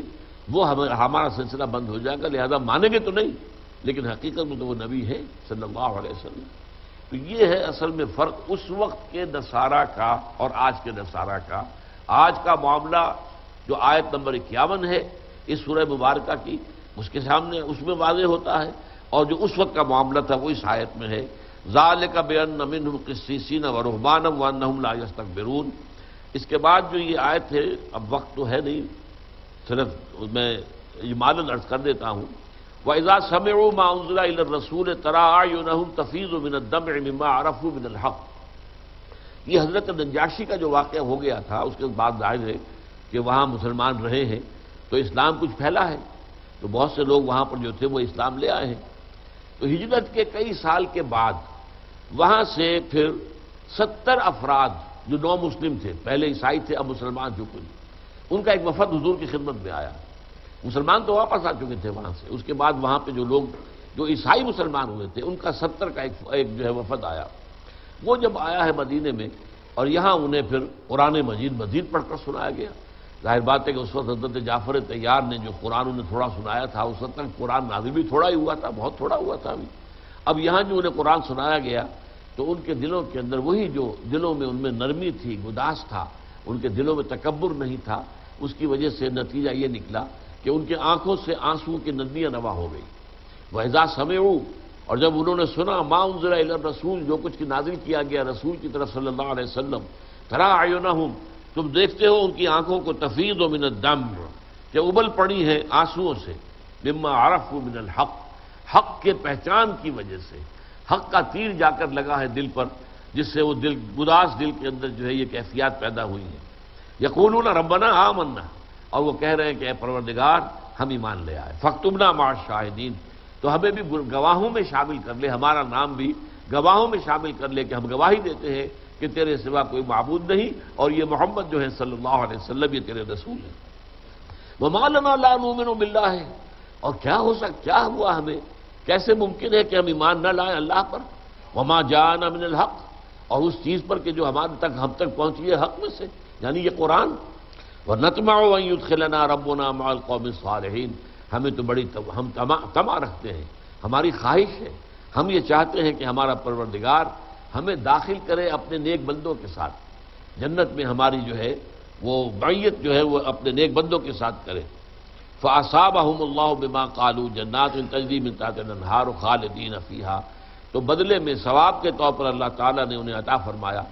وہ ہمارا سلسلہ بند ہو جائے گا، لہذا مانیں گے تو نہیں، لیکن حقیقت میں تو وہ نبی ہے صلی اللہ علیہ وسلم۔ تو یہ ہے اصل میں فرق اس وقت کے نصارہ کا اور آج کے نصارہ کا۔ آج کا معاملہ جو آیت نمبر 51 ہے اس سورہ مبارکہ کی، اس کے سامنے اس میں واضح ہوتا ہے، اور جو اس وقت کا معاملہ تھا وہ اس آیت میں ہے۔ ذالک بان منہم قسیسین ورہبانا وانہم لا یستکبرون۔ اس کے بعد جو یہ آیت ہے، اب وقت تو ہے نہیں، صرف میں اجمالاً عرض کر دیتا ہوں۔ وَإِذَا سَمِعُوا مَا أُنزِلَ إِلَى الرَّسُولِ تَرَىٰ أَعْيُنَهُمْ تَفِيضُ مِنَ الدَّمْعِ مِمَّا عَرَفُوا مِنَ الْحَقِّ۔ یہ حضرت نجاشی کا جو واقعہ ہو گیا تھا، اس کے بعد ظاہر ہے کہ وہاں مسلمان رہے ہیں تو اسلام کچھ پھیلا ہے، تو بہت سے لوگ وہاں پر جو تھے وہ اسلام لے آئے ہیں۔ تو ہجرت کے کئی سال کے بعد وہاں سے پھر 70 افراد جو نو مسلم تھے، پہلے عیسائی تھے اب مسلمان چکے، ان کا ایک وفد حضور کی خدمت میں آیا۔ مسلمان تو واپس آ چکے تھے وہاں سے، اس کے بعد وہاں پہ جو لوگ جو عیسائی مسلمان ہوئے تھے ان کا 70 کا ایک جو ہے وفد آیا۔ وہ جب آیا ہے مدینے میں، اور یہاں انہیں پھر قرآن مزید پڑھ کر سنایا گیا۔ ظاہر بات ہے کہ اس وقت حضرت جعفر طیار نے جو قرآن انہیں تھوڑا سنایا تھا، اس وقت تک قرآن نازل بھی تھوڑا ہی ہوا تھا، بہت تھوڑا ہوا تھا ابھی۔ اب یہاں جو انہیں قرآن سنایا گیا تو ان کے دلوں کے اندر وہی جو دلوں میں ان میں نرمی تھی، گداس تھا، ان کے دلوں میں تکبر نہیں تھا، اس کی وجہ سے نتیجہ یہ نکلا کہ ان کے آنکھوں سے آنسو کی ندیاں نوا ہو گئی۔ وَإِذَا سَمِعُوا، اور جب انہوں نے سنا مَا أُنزِلَ إِلَى الرَّسُولِ، جو کچھ کی نازل کیا گیا رسول کی طرف صلی اللہ علیہ وسلم، تَرَىٰ أَعْيُنَهُمْ، تم دیکھتے ہو ان کی آنکھوں کو تفیض مِنَ الدَّمْعِ، کہ ابل پڑی ہیں آنسوؤں سے، مِمَّا عَرَفُوا مِنَ الْحَقِّ، حق کے پہچان کی وجہ سے، حق کا تیر جا کر لگا ہے دل پر، جس سے وہ گداس دل کے اندر جو ہے یہ کیفیات پیدا ہوئی ہیں۔ یقولون ربنا آمنا، اور وہ کہہ رہے ہیں کہ اے پروردگار ہم ایمان لے آئے، فاکتبنا مع الشاہدین، تو ہمیں بھی گواہوں میں شامل کر لے، ہمارا نام بھی گواہوں میں شامل کر لے کہ ہم گواہی دیتے ہیں کہ تیرے سوا کوئی معبود نہیں، اور یہ محمد جو ہے صلی اللہ علیہ وسلم یہ تیرے رسول ہیں۔ وما لنا لا نؤمن باللہ، اور کیا ہوا ہمیں، کیسے ممکن ہے کہ ہم ایمان نہ لائیں اللہ پر، وما جاءنا من الحق، اور اس چیز پر کہ جو ہم تک پہنچی ہے حق میں سے، یعنی یہ قرآن۔ وَنَطْمَعُ أَن يُدْخِلَنَا رَبُّنَا مَعَ الْقَوْمِ الصَّالِحِينَ، ہمیں تو بڑی ہم طمع رکھتے ہیں، ہماری خواہش ہے، ہم یہ چاہتے ہیں کہ ہمارا پروردگار ہمیں داخل کرے اپنے نیک بندوں کے ساتھ، جنت میں ہماری جو ہے وہ معیت جو ہے وہ اپنے نیک بندوں کے ساتھ کرے۔ فَأَصَابَهُمُ اللَّهُ بِمَا قَالُوا جَنَّاتٍ تَجْرِي مِن تَحْتِهَا الْأَنْهَارُ خَالِدِينَ فِيهَا، تو بدلے میں ثواب کے طور پر اللہ تعالیٰ نے انہیں عطا فرمایا،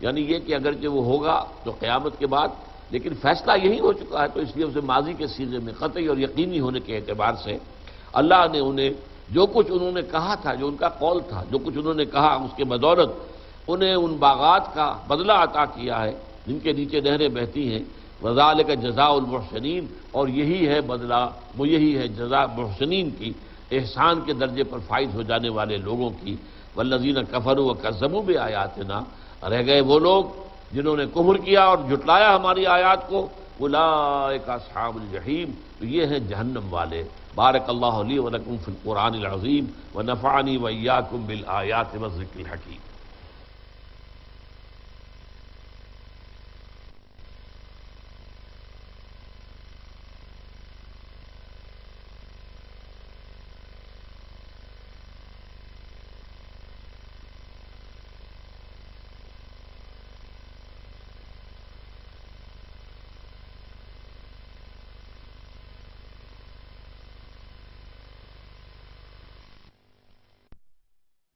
یعنی یہ کہ اگرچہ وہ ہوگا تو قیامت کے بعد، لیکن فیصلہ یہی ہو چکا ہے، تو اس لیے اسے ماضی کے سیغے میں قطعی اور یقینی ہونے کے اعتبار سے اللہ نے انہیں جو کچھ انہوں نے کہا تھا، جو ان کا قول تھا، جو کچھ انہوں نے کہا، اس کے بدولت انہیں ان باغات کا بدلہ عطا کیا ہے جن کے نیچے نہریں بہتی ہیں۔ وذالک جزاء المحسنین، اور یہی ہے بدلہ، وہ یہی ہے جزاء محسنین کی، احسان کے درجے پر فائز ہو جانے والے لوگوں کی۔ والذین کفروا وکذبوا بآیاتنا، رہ گئے وہ لوگ جنہوں نے کفر کیا اور جھٹلایا ہماری آیات کو، اولئک اصحاب الجحیم، تو یہ ہیں جہنم والے۔ بارک اللہ لی ولکم فی القرآن العظیم ونفعنی وإیاکم بالآیات والذکر الحکیم۔